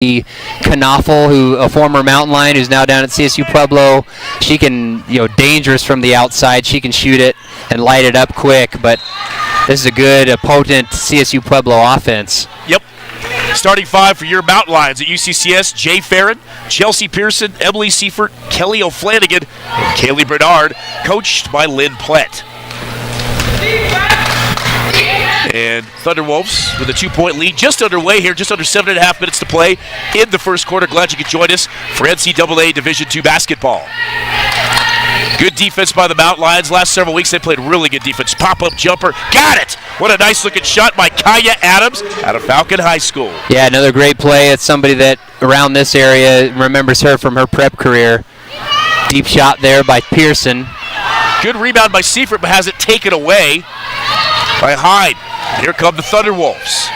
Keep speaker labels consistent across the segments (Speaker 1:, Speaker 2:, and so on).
Speaker 1: Knaufel, who a former Mountain Lion who's now down at CSU Pueblo. She can, dangerous from the outside. She can shoot it and light it up quick, but this is a good, potent CSU Pueblo offense.
Speaker 2: Yep. Starting five for your Mountain Lions at UCCS: Jay Farron, Chelsea Pearson, Emily Seifert, Kelly O'Flanagan, and Kaylee Bernard, coached by Lynn Plett. And Thunderwolves with a 2-point lead just underway here, just under 7.5 minutes to play in the first quarter. Glad you could join us for NCAA Division II basketball. Good defense by the Mountain Lions. Last several weeks they played really good defense. Pop-up jumper, got it! What a nice looking shot by Kaya Adams out of Falcon High School.
Speaker 1: Yeah, another great play. It's somebody that around this area remembers her from her prep career. Deep shot there by Pearson.
Speaker 2: Good rebound by Seifert, but has it taken away by Hyde. Here come the Thunderwolves.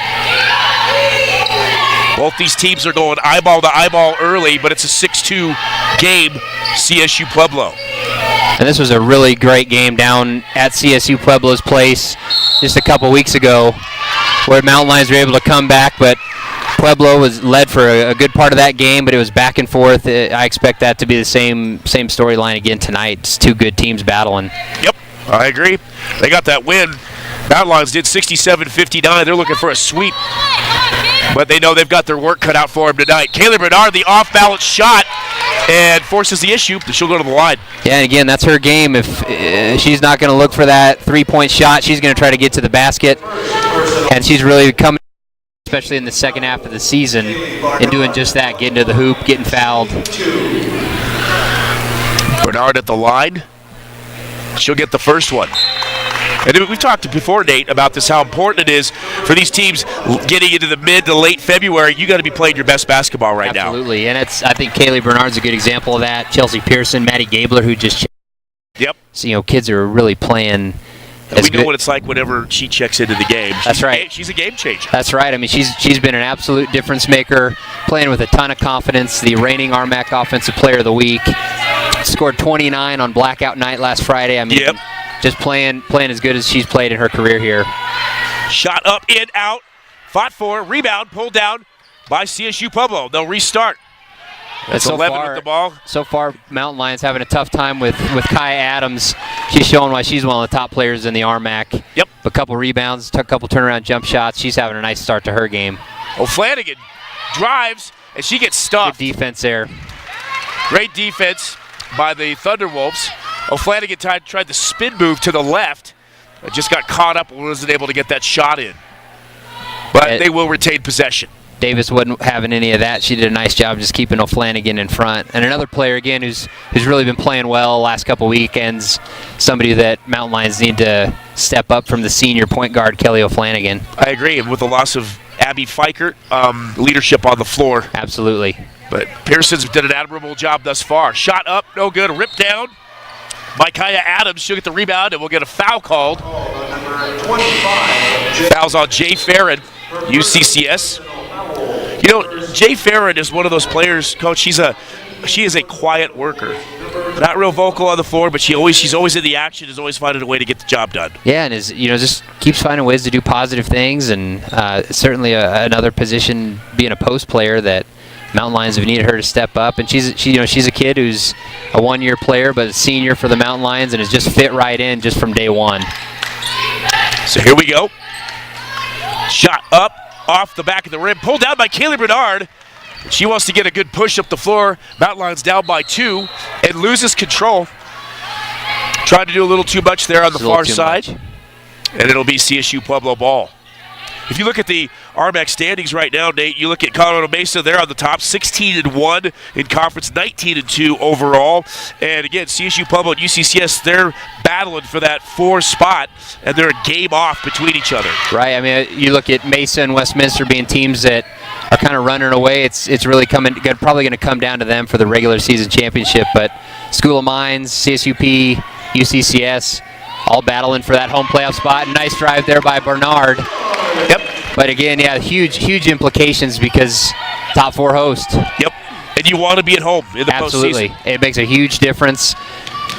Speaker 2: Both these teams are going eyeball to eyeball early, but it's a 6-2 game, CSU Pueblo.
Speaker 1: And this was a really great game down at CSU Pueblo's place just a couple weeks ago, where Mountain Lions were able to come back, but Pueblo was led for a good part of that game, but it was back and forth. I expect that to be the same storyline again tonight. It's two good teams battling.
Speaker 2: Yep, I agree. They got that win. Mountain Lions did 67-59. They're looking for a sweep, but they know they've got their work cut out for them tonight. Kaylee Bernard, the off-balance shot, and forces the issue. She'll go to the line.
Speaker 1: Yeah, and again, that's her game. If she's not going to look for that three-point shot, she's going to try to get to the basket, and she's really coming, especially in the second half of the season, and doing just that, getting to the hoop, getting fouled.
Speaker 2: Bernard at the line. She'll get the first one. And we've talked before, Nate, about this, how important it is for these teams getting into the mid to late February. You got to be playing your best basketball right now.
Speaker 1: Absolutely, and I think Kaylee Bernard's a good example of that. Chelsea Pearson, Maddie Gabler, who just
Speaker 2: yep.
Speaker 1: So, kids are really playing.
Speaker 2: We know what it's like whenever she checks into the game.
Speaker 1: That's right.
Speaker 2: She's a game changer.
Speaker 1: That's right. I mean, she's been an absolute difference maker, playing with a ton of confidence. The reigning RMAC Offensive Player of the Week. Scored 29 on blackout night last Friday. I mean,
Speaker 2: yep.
Speaker 1: Just playing as good as she's played in her career here.
Speaker 2: Shot up, in, out. Fought for, rebound, pulled down by CSU Pueblo. They'll restart. That's 11 with the ball.
Speaker 1: So far, Mountain Lions having a tough time with Kaya Adams. She's showing why she's one of the top players in the RMAC.
Speaker 2: Yep.
Speaker 1: A couple rebounds, took a couple turnaround jump shots. She's having a nice start to her game.
Speaker 2: O'Flanagan drives, and she gets stuffed.
Speaker 1: Good defense there.
Speaker 2: Great defense by the Thunderwolves. O'Flanagan tried the spin move to the left. Just got caught up and wasn't able to get that shot in. But they will retain possession.
Speaker 1: Davis wasn't having any of that. She did a nice job just keeping O'Flanagan in front. And another player, again, who's really been playing well last couple weekends, somebody that Mountain Lions need to step up from the senior point guard, Kelly O'Flanagan.
Speaker 2: I agree. And with the loss of Abby Fikert, leadership on the floor.
Speaker 1: Absolutely.
Speaker 2: But Pearson's did an admirable job thus far. Shot up, no good. Ripped down by Kaya Adams. She'll get the rebound, and we'll get a foul called. Fouls on Jay Farron, UCCS. Jay Farron is one of those players, Coach. She is a quiet worker. Not real vocal on the floor, but she's always in the action, is always finding a way to get the job done.
Speaker 1: Yeah, and just keeps finding ways to do positive things, and certainly another position being a post player that Mountain Lions have needed her to step up. And she's a kid who's a one-year player, but a senior for the Mountain Lions, and has just fit right in just from day one.
Speaker 2: So here we go. Shot up, off the back of the rim, pulled down by Kaylee Bernard. She wants to get a good push up the floor. Mountain Lions down by 2 and loses control. Tried to do a little too much there on the far side. And it'll be CSU Pueblo ball. If you look at the RMAC standings right now, Nate, you look at Colorado Mesa, they're on the top, 16-1 in conference, 19-2 overall. And again, CSU Pueblo and UCCS, they're battling for that 4 spot, and they're a game off between each other.
Speaker 1: Right. I mean, you look at Mesa and Westminster being teams that are kind of running away. It's really probably going to come down to them for the regular season championship. But School of Mines, CSUP, UCCS, all battling for that home playoff spot. Nice drive there by Bernard.
Speaker 2: Yep.
Speaker 1: But again, yeah, huge implications because top 4 host.
Speaker 2: Yep. And you want to be at home in the
Speaker 1: Absolutely.
Speaker 2: postseason.
Speaker 1: It makes a huge difference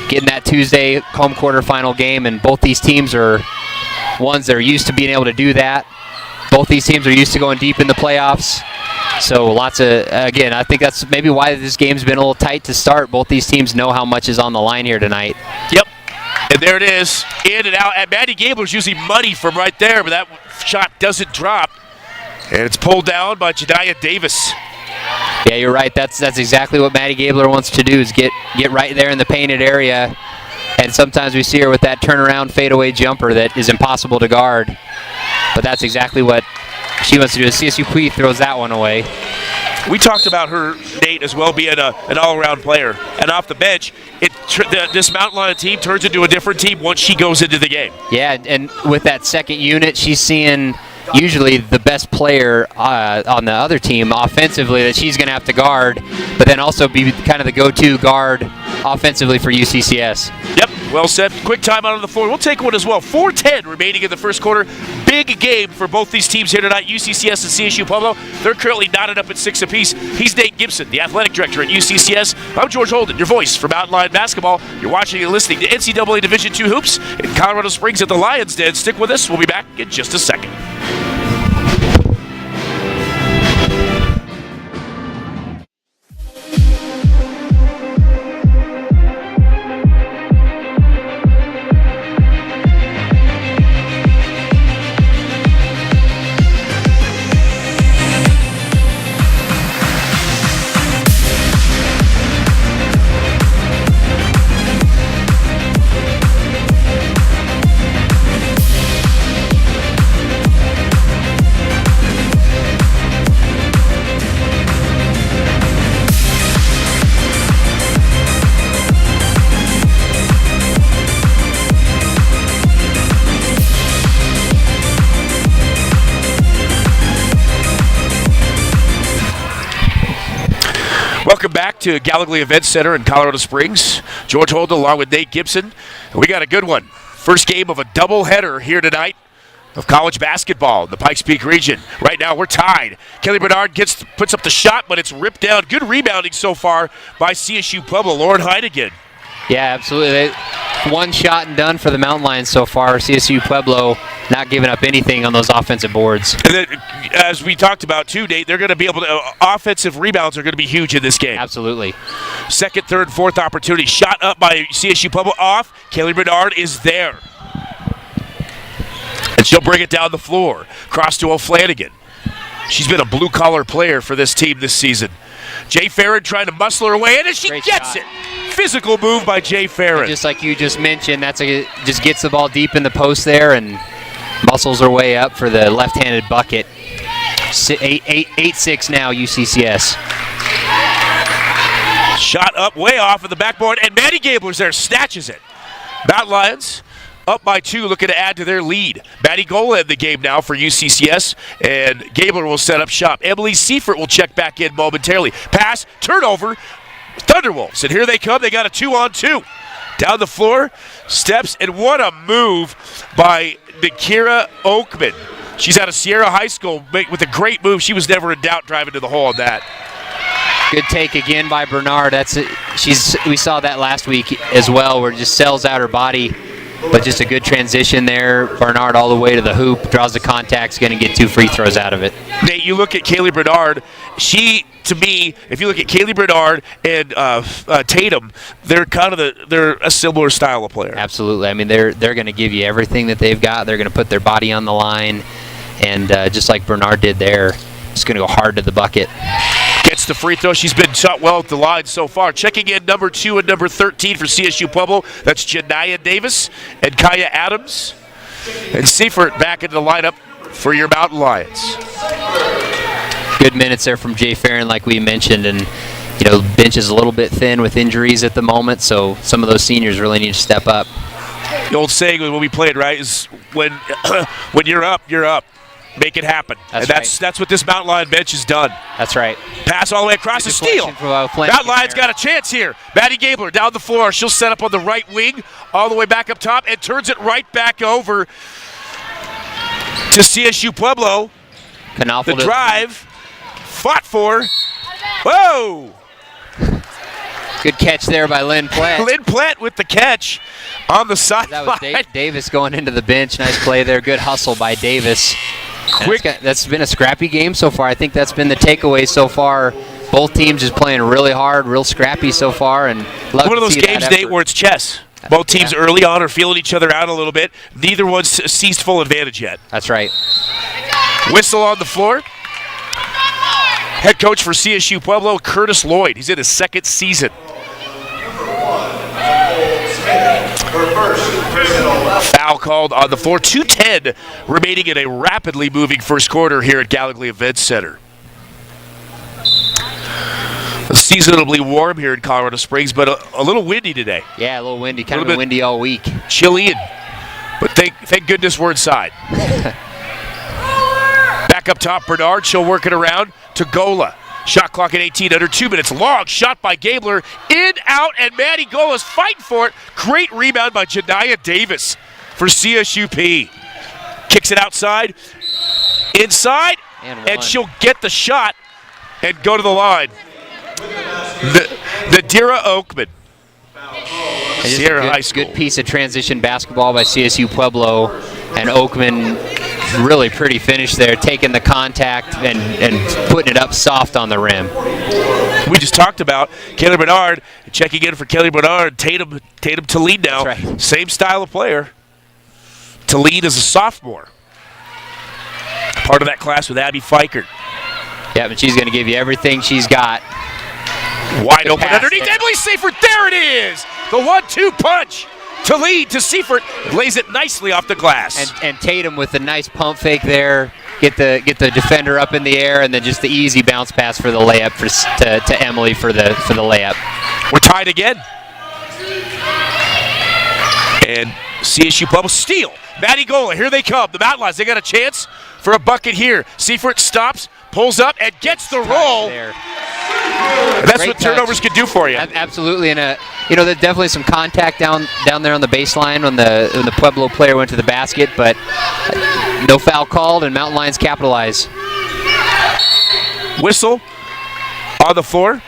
Speaker 1: getting that Tuesday home quarterfinal game, and both these teams are ones that are used to being able to do that. Both these teams are used to going deep in the playoffs. So lots of, again, I think that's maybe why this game's been a little tight to start. Both these teams know how much is on the line here tonight.
Speaker 2: Yep. And there it is, in and out. And Maddie Gabler's usually money from right there, but that shot doesn't drop. And it's pulled down by Jediah Davis.
Speaker 1: Yeah, you're right. That's exactly what Maddie Gabler wants to do, is get right there in the painted area. And sometimes we see her with that turnaround fadeaway jumper that is impossible to guard. But that's exactly what she wants to do. CSU Pui throws that one away.
Speaker 2: We talked about her, Nate, as well being an all-around player. And off the bench, this Mountain Lion team turns into a different team once she goes into the game.
Speaker 1: Yeah, and with that second unit, she's seeing usually the best player on the other team offensively that she's going to have to guard, but then also be kind of the go-to guard offensively for UCCS.
Speaker 2: Yep, well said. Quick time out on the floor. We'll take one as well. 4:10 remaining in the first quarter. Big game for both these teams here tonight, UCCS and CSU Pueblo. They're currently knotted up at 6 apiece. He's Nate Gibson, the athletic director at UCCS. I'm George Holden, your voice for Mountain Lion basketball. You're watching and listening to NCAA Division II Hoops in Colorado Springs at the Lions Den. Stick with us. We'll be back in just a second. Welcome back to Gallagher Event Center in Colorado Springs. George Holden along with Nate Gibson. We got a good one. First game of a doubleheader here tonight of college basketball in the Pikes Peak region. Right now we're tied. Kelly Bernard puts up the shot, but it's ripped down. Good rebounding so far by CSU Pueblo. Lauren Heideggen.
Speaker 1: Yeah, absolutely. One shot and done for the Mountain Lions so far. CSU Pueblo not giving up anything on those offensive boards.
Speaker 2: And then, as we talked about too, Nate, they're going to be able to, offensive rebounds are going to be huge in this game.
Speaker 1: Absolutely.
Speaker 2: Second, third, fourth opportunity. Shot up by CSU Pueblo off. Kelly Bernard is there. And she'll bring it down the floor. Cross to O'Flanagan. She's been a blue-collar player for this team this season. Jay Farron trying to muscle her way in, and she gets it. Physical move by Jay Farron.
Speaker 1: And just like you just mentioned, just gets the ball deep in the post there and muscles her way up for the left-handed bucket. 8-6 now, UCCS.
Speaker 2: Shot up way off of the backboard, and Maddie Gabler's there, snatches it. Mountain Lions up by 2, looking to add to their lead. Maddie Gola in the game now for UCCS, and Gabler will set up shop. Emily Seifert will check back in momentarily. Pass, turnover, Thunderwolves, and here they come. They got a 2-on-2. Down the floor, steps, and what a move by Nakira Oakman. She's out of Sierra High School with a great move. She was never in doubt driving to the hole on that.
Speaker 1: Good take again by Bernard. We saw that last week as well, where it just sells out her body. But just a good transition there. Bernard all the way to the hoop, draws the contact, is going to get 2 free throws out of it.
Speaker 2: Nate, you look at Kaylee Bernard. She, to me, if you look at Kaylee Bernard and Tatum, they're they're a similar style of player.
Speaker 1: Absolutely. I mean, they're going to give you everything that they've got. They're going to put their body on the line, and just like Bernard did there, just going to go hard to the bucket.
Speaker 2: Gets the free throw. She's been shot well at the line so far. Checking in number 2 and number 13 for CSU Pueblo. That's Janiyah Davis and Kaya Adams. And Seifert back into the lineup for your Mountain Lions.
Speaker 1: Good minutes there from Jay Farron, like we mentioned, and bench is a little bit thin with injuries at the moment, so some of those seniors really need to step up.
Speaker 2: The old saying when we played, right, is when you're up, you're up. Make it happen. That's what this Mountain Lion bench has done.
Speaker 1: That's right.
Speaker 2: Pass all the way across the steal. Mountain Lion's got a chance here. Maddie Gabler down the floor. She'll set up on the right wing, all the way back up top, and turns it right back over to CSU Pueblo. The drive, fought for. Whoa!
Speaker 1: Good catch there by Lynn Platt.
Speaker 2: Lynn Platt with the catch on the sideline.
Speaker 1: That was Davis going into the bench. Nice play there. Good hustle by Davis.
Speaker 2: Quick.
Speaker 1: That's been a scrappy game so far. I think that's been the takeaway so far. Both teams just playing really hard, real scrappy so far, and love
Speaker 2: one of
Speaker 1: to
Speaker 2: those
Speaker 1: see
Speaker 2: games,
Speaker 1: that
Speaker 2: Nate,
Speaker 1: effort.
Speaker 2: where it's chess. Both teams early on are feeling each other out a little bit. Neither one's seized full advantage yet.
Speaker 1: That's right.
Speaker 2: Whistle on the floor. Head coach for CSU Pueblo, Curtis Lloyd. He's in his second season. Foul called on the floor. 2:10 remaining in a rapidly moving first quarter here at Gallagher Events Center. Seasonably warm here in Colorado Springs, but a little windy today.
Speaker 1: Yeah, a little windy. Kind of been windy all week.
Speaker 2: Chilly, but thank goodness we're inside. Back up top, Bernard. She'll work it around to Gola. Shot clock at 18, under 2 minutes. Long shot by Gabler. In, out, and Maddie Gola's fighting for it. Great rebound by Janiyah Davis for CSUP. Kicks it outside, inside, and she'll get the shot and go to the line. Nadira Oakman. Sierra High School.
Speaker 1: Good piece of transition basketball by CSU Pueblo, and Oakman really pretty finish there, taking the contact and putting it up soft on the rim.
Speaker 2: We just talked about Kelly Bernard checking in for Kelly Bernard. Tatum to lead now.
Speaker 1: That's right.
Speaker 2: Same style of player. To lead as a sophomore. Part of that class with Abby Fikert.
Speaker 1: Yeah, but she's going to give you everything she's got.
Speaker 2: Wide open underneath. Emily Seifert. There it is. The 1-2 punch. To lead to Seifert. Lays it nicely off the glass.
Speaker 1: And Tatum with a nice pump fake there. Get the defender up in the air, and then just the easy bounce pass for the layup to Emily for the layup.
Speaker 2: We're tied again. And CSU Pueblo steal. Maddie Gola, here they come. The Mountain Lions, they got a chance for a bucket here. Seifert stops, pulls up, and gets the roll. That's
Speaker 1: Great
Speaker 2: what turnovers can do for you.
Speaker 1: Absolutely, and there's definitely some contact down there on the baseline when the Pueblo player went to the basket, but no foul called, and Mountain Lions capitalize.
Speaker 2: Whistle on the floor.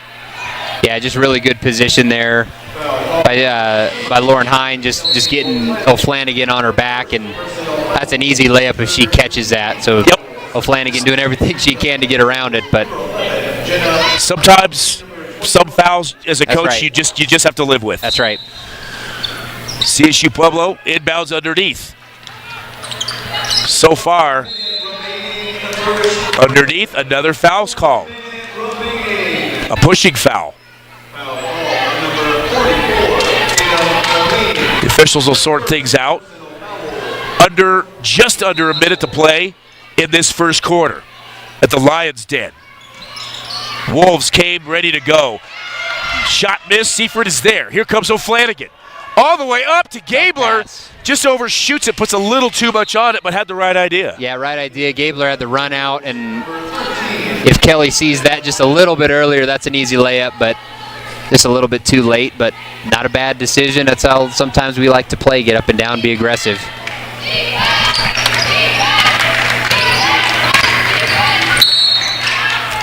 Speaker 1: Yeah, just really good position there by Lauren Hine, just getting O'Flanagan on her back, and that's an easy layup if she catches that. So
Speaker 2: yep.
Speaker 1: O'Flanagan doing everything she can to get around it, but
Speaker 2: sometimes some fouls as a coach
Speaker 1: right.
Speaker 2: you just have to live with.
Speaker 1: That's right.
Speaker 2: CSU Pueblo inbounds underneath. So far, underneath, another foul's called. A pushing foul. The officials will sort things out. Just under a minute to play in this first quarter at the Lions' Den. Wolves came ready to go. Shot missed. Seifert is there. Here comes O'Flanagan. All the way up to Gabler. Just overshoots it, puts a little too much on it, but had the right idea.
Speaker 1: Yeah, right idea. Gabler had the run out, and if Kelly sees that just a little bit earlier, that's an easy layup, but just a little bit too late, but not a bad decision. That's how sometimes we like to play, get up and down, be aggressive.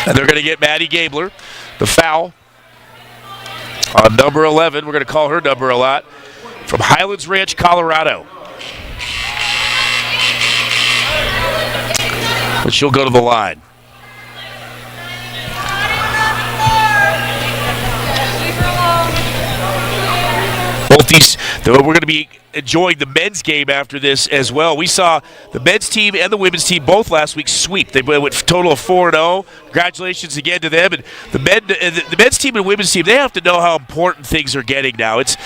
Speaker 2: And they're going to get Maddie Gabler, the foul on number 11. We're going to call her number a lot. From Highlands Ranch, Colorado. But she'll go to the line. Both these, we're going to be enjoying the men's game after this as well. We saw the men's team and the women's team both last week sweep. They went a total of 4-0. Congratulations again to them. And the men's team and women's team, they have to know how important things are getting now. It's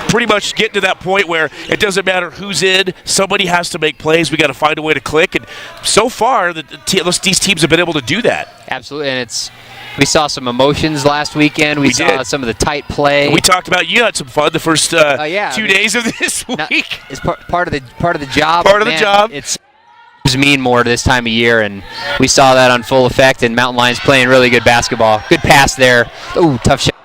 Speaker 2: pretty much getting to that point where it doesn't matter who's in. Somebody has to make plays. We got to find a way to click. And so far, these teams have been able to do that.
Speaker 1: Absolutely, and we saw some emotions last weekend. We saw
Speaker 2: did.
Speaker 1: some of the tight play.
Speaker 2: We talked about you had some fun the first 2 days of this week.
Speaker 1: It's part of the job.
Speaker 2: Part of the job.
Speaker 1: It's mean more this time of year, and we saw that on full effect. And Mountain Lions playing really good basketball. Good pass there. Ooh, tough shot.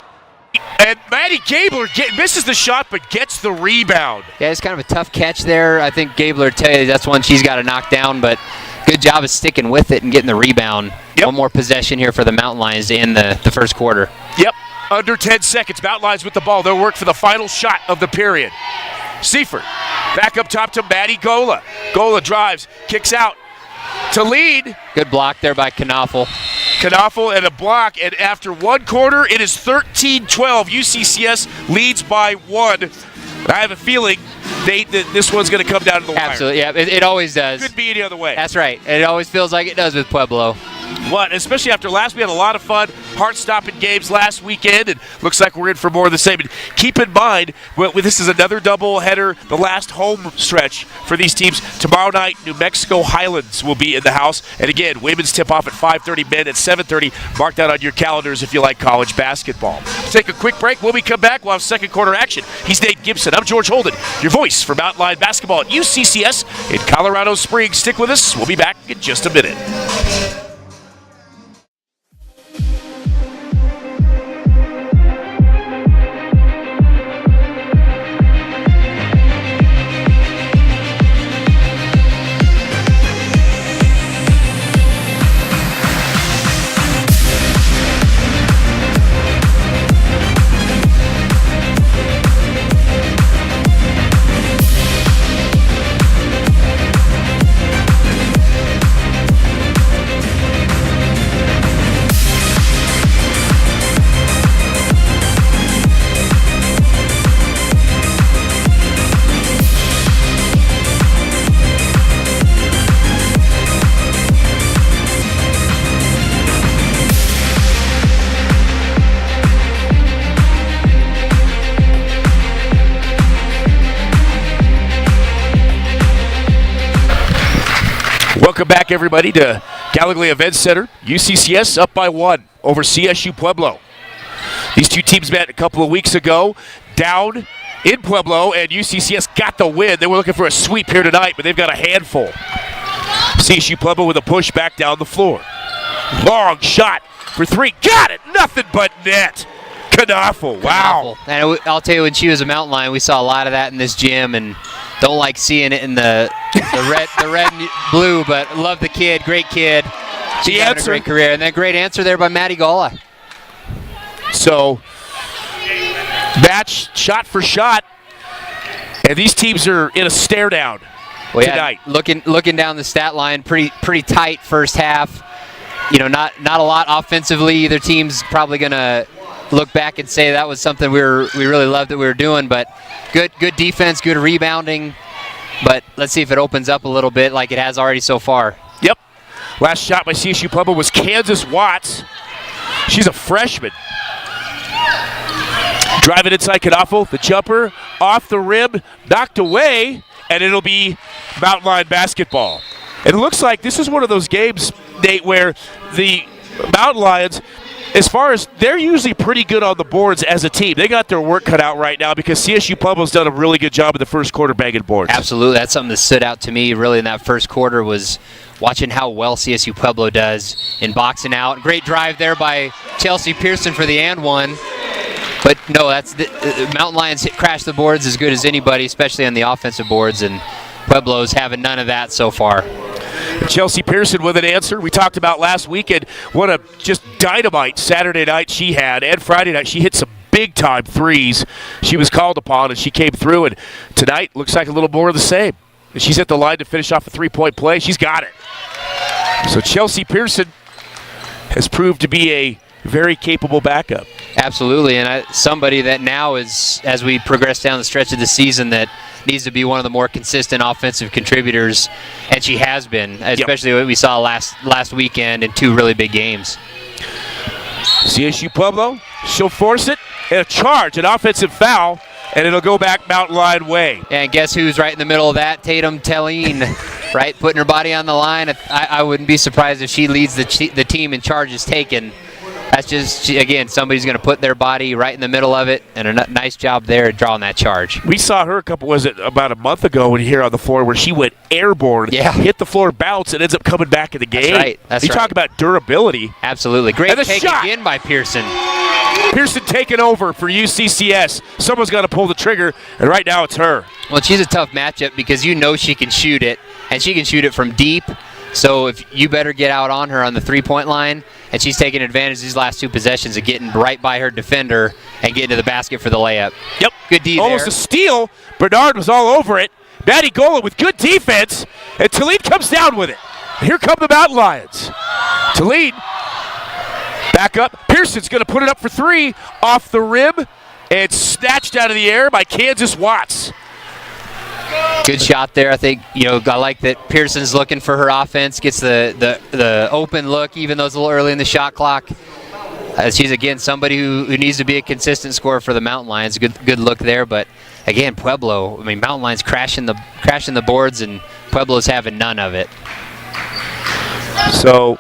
Speaker 2: And Maddie Gabler misses the shot, but gets the rebound.
Speaker 1: Yeah, it's kind of a tough catch there. I think Gabler tell you that's one she's got to knock down, but good job of sticking with it and getting the rebound.
Speaker 2: Yep.
Speaker 1: One more possession here for the Mountain Lions to end the first quarter.
Speaker 2: Yep. Under 10 seconds. Mountain Lions with the ball. They'll work for the final shot of the period. Seifert back up top to Maddie Gola. Gola drives, kicks out. to lead.
Speaker 1: Good block there by Knopfel.
Speaker 2: Knopfel and a block, and after one quarter, it is 13-12. UCCS leads by 1. I have a feeling that this one's going to come down to the wire.
Speaker 1: Absolutely, yeah, it always does.
Speaker 2: Could be any other way.
Speaker 1: That's right. It always feels like it does with Pueblo.
Speaker 2: What? Especially after last, we had a lot of fun, heart-stopping games last weekend, and looks like we're in for more of the same. And keep in mind, this is another doubleheader, the last home stretch for these teams. Tomorrow night, New Mexico Highlands will be in the house. And again, women's tip-off at 5:30, men at 7:30. Mark that on your calendars if you like college basketball. Let's take a quick break. When we come back, we'll have second quarter action. He's Nate Gibson. I'm George Holden, your voice for Mountain Lion basketball at UCCS in Colorado Springs. Stick with us. We'll be back in just a minute. Welcome back, everybody, to Gallagher Events Center. UCCS up by 1 over CSU Pueblo. These two teams met a couple of weeks ago down in Pueblo, and UCCS got the win. They were looking for a sweep here tonight, but they've got a handful. CSU Pueblo with a push back down the floor. Long shot for 3. Got it! Nothing but net. Knopfel. Wow.
Speaker 1: And I'll tell you, when she was a Mountain Lion, we saw a lot of that in this gym, and don't like seeing it in the red and blue, but love the kid. Great kid. She's having a great career. And then great answer there by Maddie Gala.
Speaker 2: So, match shot for shot, and these teams are in a stare down tonight.
Speaker 1: Looking down the stat line, pretty tight first half. You know, not a lot offensively. Either team's probably gonna look back and say that was something we really loved that we were doing, but good defense, good rebounding. But let's see if it opens up a little bit like it has already so far.
Speaker 2: Yep. Last shot by CSU Pueblo was Kansas Watts. She's a freshman. Driving inside Knopfel, the jumper off the rim, knocked away, and it'll be Mountain Lion basketball. It looks like this is one of those games, Nate, where the Mountain Lions, as far as they're usually pretty good on the boards as a team. They got their work cut out right now because CSU Pueblo's done a really good job in the first quarter banging boards.
Speaker 1: Absolutely. That's something that stood out to me really in that first quarter was watching how well CSU Pueblo does in boxing out. Great drive there by Chelsea Pearson for the and one. But no, that's Mountain Lions crash the boards as good as anybody, especially on the offensive boards, and Pueblo's having none of that so far.
Speaker 2: Chelsea Pearson with an answer. We talked about last weekend what a just dynamite Saturday night she had, and Friday night she hit some big-time threes. She was called upon, and she came through, and tonight looks like a little more of the same. And she's at the line to finish off a three-point play. She's got it. So Chelsea Pearson has proved to be a very capable backup.
Speaker 1: Absolutely, and somebody that now is, as we progress down the stretch of the season, that needs to be one of the more consistent offensive contributors, and she has been, especially what we saw last weekend in 2 really big games.
Speaker 2: CSU Pueblo, she'll force it, and a charge, an offensive foul, and it'll go back Mountain Lion way.
Speaker 1: And guess who's right in the middle of that? Tatum Telline, right, putting her body on the line. I wouldn't be surprised if she leads the team in charges taken. That's just, again, somebody's going to put their body right in the middle of it, and a nice job there drawing that charge.
Speaker 2: We saw her about a month ago here on the floor where she went airborne, hit the floor, bounce, and ends up coming back in the game.
Speaker 1: That's right. That's
Speaker 2: you talk about durability.
Speaker 1: Absolutely. Great take
Speaker 2: shot
Speaker 1: again by Pearson.
Speaker 2: Pearson taking over for UCCS. Someone's got to pull the trigger, and right now it's her.
Speaker 1: Well, she's a tough matchup because you know she can shoot it, and she can shoot it from deep. So if you better get out on her on the three-point line, and she's taking advantage of these last 2 possessions of getting right by her defender and getting to the basket for the layup.
Speaker 2: Yep.
Speaker 1: Good D
Speaker 2: Almost
Speaker 1: there.
Speaker 2: a steal. Bernard was all over it. Maddie Gola with good defense, and Talib comes down with it. Here come the Mountain Lions to lead. Back up. Pearson's going to put it up for three off the rim and snatched out of the air by Kansas Watts.
Speaker 1: Good shot there. I think, I like that Pearson's looking for her offense, gets the open look, even though it's a little early in the shot clock. She's, again, somebody who needs to be a consistent scorer for the Mountain Lions. Good look there. But, again, Pueblo, Mountain Lions crashing the boards, and Pueblo's having none of it.
Speaker 2: So,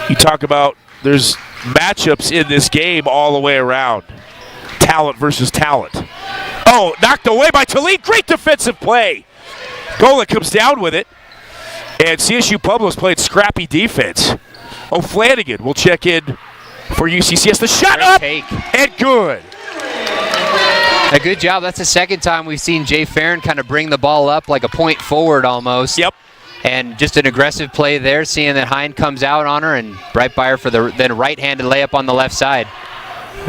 Speaker 2: you talk about there's matchups in this game all the way around. Talent versus talent. Oh, knocked away by Talib. Great defensive play. Gola comes down with it. And CSU Pueblo's played scrappy defense. O'Flanagan will check in for UCCS. The shot
Speaker 1: Great
Speaker 2: up
Speaker 1: take.
Speaker 2: And good.
Speaker 1: A good job. That's the second time we've seen Jay Farron kind of bring the ball up like a point forward almost.
Speaker 2: Yep.
Speaker 1: And just an aggressive play there, seeing that Hind comes out on her and right by her for the then right-handed layup on the left side.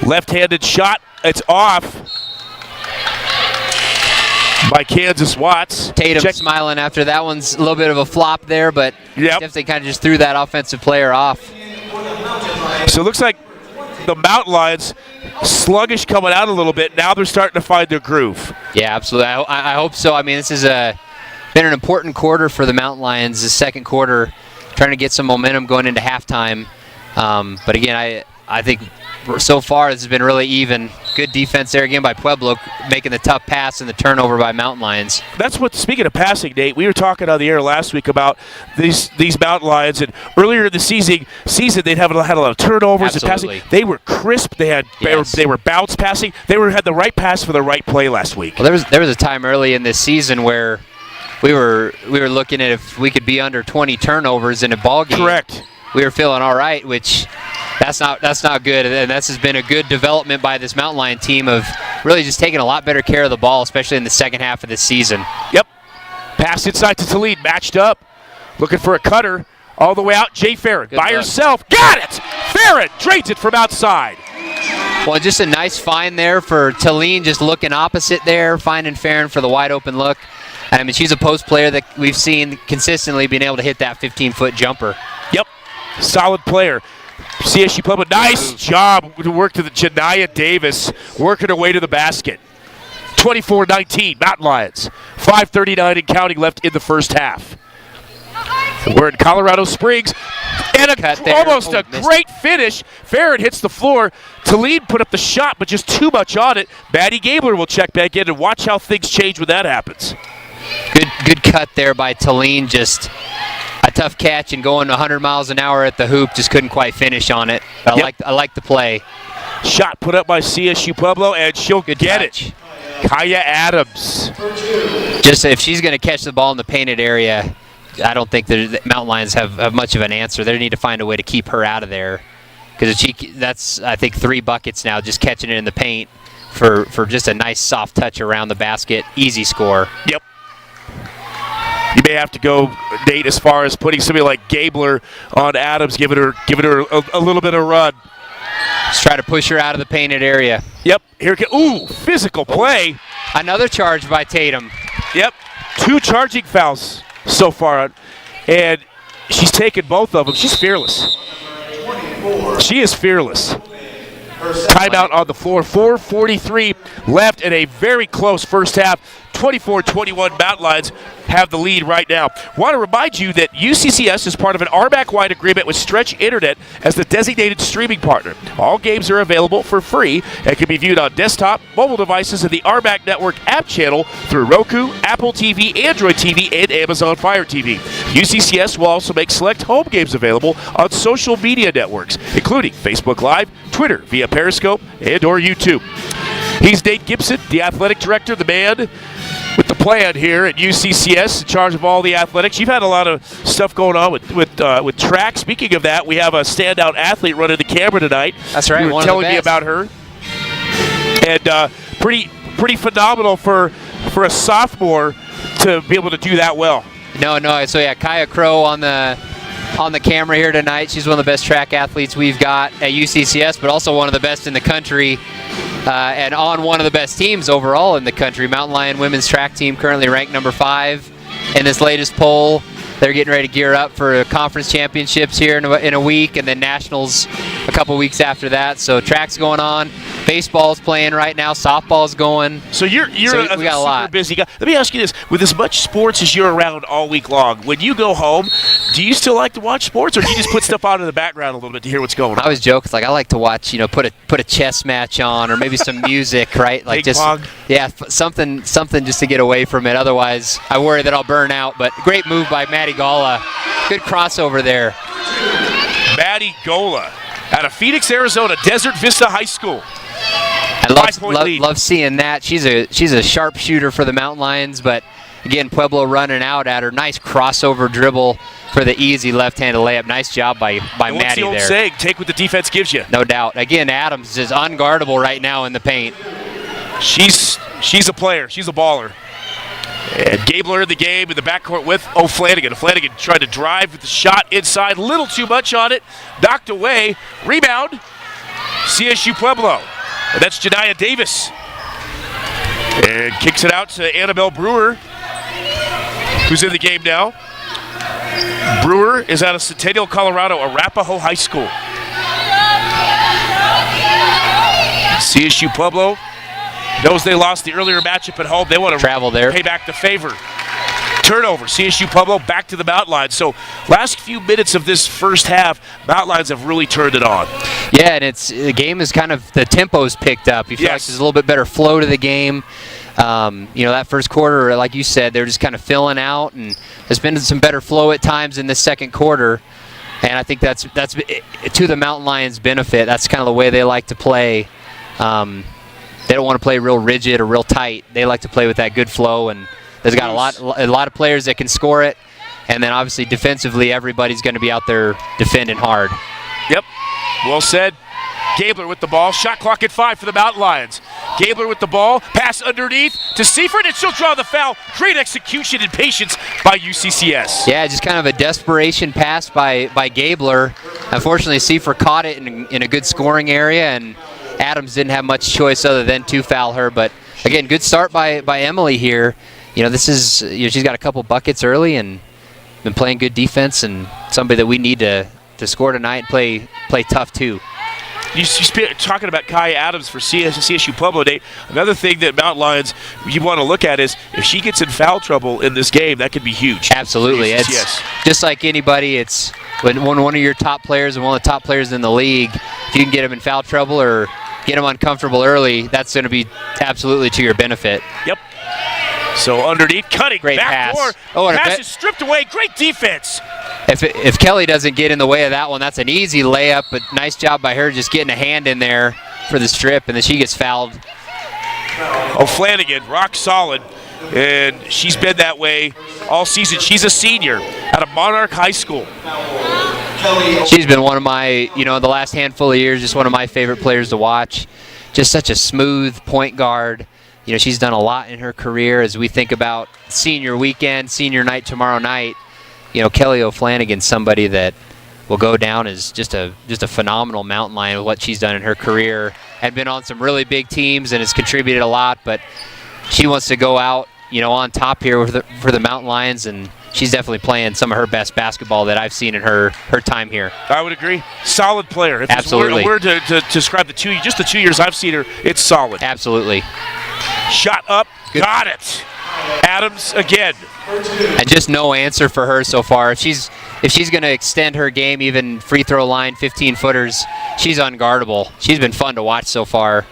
Speaker 2: Left-handed shot. It's off by Kansas Watts.
Speaker 1: Tatum smiling after that one's a little bit of a flop there, but definitely kind of just threw that offensive player off.
Speaker 2: So it looks like the Mountain Lions sluggish coming out a little bit. Now they're starting to find their groove.
Speaker 1: Yeah, absolutely. I hope so. This has been an important quarter for the Mountain Lions, the second quarter, trying to get some momentum going into halftime. But again, I think so far this has been really even. Good defense there again by Pueblo, making the tough pass and the turnover by Mountain Lions.
Speaker 2: That's what, speaking of passing, Nate, we were talking on the air last week about these Mountain Lions, and earlier in the season they'd had a lot of turnovers and passing. They were crisp. They were bounce passing. They had the right pass for the right play last week.
Speaker 1: Well, there was a time early in this season where we were looking at if we could be under 20 turnovers in a ball game.
Speaker 2: Correct.
Speaker 1: We were feeling all right, which that's not good. And this has been a good development by this Mountain Lion team of really just taking a lot better care of the ball, especially in the second half of this season.
Speaker 2: Yep. Pass inside to Talib, matched up, looking for a cutter all the way out. Jay Farron by herself, got it. Farron drains it from outside.
Speaker 1: Well, just a nice find there for Talene, just looking opposite there, finding Farron for the wide open look. She's a post player that we've seen consistently being able to hit that 15-foot jumper.
Speaker 2: Yep. Solid player. CSU Pueblo, nice job to work to the Janiyah Davis, working her way to the basket. 24-19, Mountain Lions. 5:39 and counting left in the first half. We're in Colorado Springs, and almost a great finish. Farron hits the floor. Talib put up the shot, but just too much on it. Maddie Gabler will check back in and watch how things change when that happens.
Speaker 1: Good cut there by Talene, just a tough catch and going 100 miles an hour at the hoop, just couldn't quite finish on it. I like the play.
Speaker 2: Shot put up by CSU Pueblo, and she'll get it. Kaya Adams.
Speaker 1: Just if she's going to catch the ball in the painted area, I don't think the Mountain Lions have much of an answer. They need to find a way to keep her out of there, because that's, I think, 3 buckets now, just catching it in the paint for just a nice soft touch around the basket. Easy score.
Speaker 2: Yep. You may have to go, Nate, as far as putting somebody like Gabler on Adams, giving her a little bit of run.
Speaker 1: Just try to push her out of the painted area.
Speaker 2: Yep. Physical play.
Speaker 1: Another charge by Tatum.
Speaker 2: Yep. 2 charging fouls so far, and she's taken both of them. She's fearless. She is fearless. Timeout on the floor. 4:43 left in a very close first half. 24-21 Mountain Lions have the lead right now. Want to remind you that UCCS is part of an RMAC-wide agreement with Stretch Internet as the designated streaming partner. All games are available for free and can be viewed on desktop, mobile devices, and the RMAC Network app channel through Roku, Apple TV, Android TV, and Amazon Fire TV. UCCS will also make select home games available on social media networks, including Facebook Live, Twitter via Periscope, and or YouTube. He's Nate Gibson, the athletic director, the man with the plan here at UCCS, in charge of all the athletics. You've had a lot of stuff going on with track. Speaking of that, we have a standout athlete running the camera tonight.
Speaker 1: That's right.
Speaker 2: You were telling me about her, and pretty phenomenal for a sophomore to be able to do that well.
Speaker 1: No. So yeah, Kaya Crow on the camera here tonight. She's one of the best track athletes we've got at UCCS, but also one of the best in the country. And on one of the best teams overall in the country. Mountain Lion women's track team currently ranked number 5 in this latest poll. they're getting ready to gear up for conference championships here in a week, and then nationals a couple weeks after that. So track's going on. Baseball's playing right now. Softball's going.
Speaker 2: So you're
Speaker 1: we got a
Speaker 2: super
Speaker 1: lot.
Speaker 2: busy guy. Let me ask you this: with as much sports as you're around all week long, when you go home, do you still like to watch sports, or do you just put stuff on in the background a little bit to hear what's going on?
Speaker 1: I always joke, it's like I like to watch, put a chess match on, or maybe some music, right? Like
Speaker 2: Ping pong.
Speaker 1: something just to get away from it. Otherwise, I worry that I'll burn out. But great move by Maddie Gala. Good crossover there.
Speaker 2: Maddie Gola out of Phoenix, Arizona, Desert Vista High School.
Speaker 1: I love seeing that. She's a sharp shooter for the Mountain Lions, but again, Pueblo running out at her. Nice crossover dribble for the easy left-handed layup. Nice job by Maddie there.
Speaker 2: What's the old saying? Take what the defense gives you.
Speaker 1: No doubt. Again, Adams is unguardable right now in the paint.
Speaker 2: She's a player. She's a baller. And Gabler in the game in the backcourt with O'Flanagan. O'Flanagan tried to drive with the shot inside. Little too much on it. Knocked away. Rebound. CSU Pueblo. And that's Janiah Davis. And kicks it out to Annabelle Brewer, who's in the game now. Brewer is out of Centennial, Colorado, Arapahoe High School. CSU Pueblo knows they lost the earlier matchup at home. They want to
Speaker 1: travel there,
Speaker 2: pay back the favor. Turnover. CSU Pueblo back to the Mountain Lions. So last few minutes of this first half, Mountain Lions have really turned it on.
Speaker 1: Yeah, and the game is kind of, the tempo's picked up. You feel like there's a little bit better flow to the game. That first quarter, like you said, they're just kind of filling out, and there's been some better flow at times in the second quarter. And I think that's to the Mountain Lions' benefit. That's kind of the way they like to play. They don't want to play real rigid or real tight. They like to play with that good flow, and there's got a lot of players that can score it. And then obviously defensively, everybody's going to be out there defending hard.
Speaker 2: Yep, well said. Gabler with the ball. Shot clock at 5 for the Mountain Lions. Gabler with the ball. Pass underneath to Seifert, and she'll draw the foul. Great execution and patience by UCCS.
Speaker 1: Yeah, just kind of a desperation pass by Gabler. Unfortunately, Seifert caught it in a good scoring area, and Adams didn't have much choice other than to foul her. But again, good start by Emily here. This is she's got a couple buckets early and been playing good defense, and somebody that we need to score tonight and play tough too.
Speaker 2: You're talking about Kaya Adams for CSU Pueblo Day. Another thing that Mountain Lions you want to look at is if she gets in foul trouble in this game, that could be huge.
Speaker 1: Absolutely. It's just like anybody. It's when one of your top players and one of the top players in the league, if you can get them in foul trouble or get them uncomfortable early, that's going to be absolutely to your benefit.
Speaker 2: Yep. So underneath, cutting,
Speaker 1: great
Speaker 2: back
Speaker 1: pass.
Speaker 2: Pass is stripped away. Great defense.
Speaker 1: If Kelly doesn't get in the way of that one, that's an easy layup, but nice job by her just getting a hand in there for the strip, and then she gets fouled.
Speaker 2: O'Flanagan, rock solid, and she's been that way all season. She's a senior out of Monarch High School.
Speaker 1: She's been one of my, the last handful of years, just one of my favorite players to watch. Just such a smooth point guard. She's done a lot in her career. As we think about senior weekend, senior night tomorrow night, Kelly O'Flanagan's somebody that will go down as just a phenomenal Mountain Lion with what she's done in her career. Had been on some really big teams and has contributed a lot, but she wants to go out, on top here for the Mountain Lions, and she's definitely playing some of her best basketball that I've seen in her time here.
Speaker 2: I would agree. Solid player. If
Speaker 1: Absolutely.
Speaker 2: A word to describe the 2 years I've seen her, it's solid.
Speaker 1: Absolutely.
Speaker 2: Shot up,
Speaker 1: good.
Speaker 2: Got it. Adams again.
Speaker 1: And just no answer for her so far. If she's going to extend her game, even free throw line, 15-footers, she's unguardable. She's been fun to watch so far.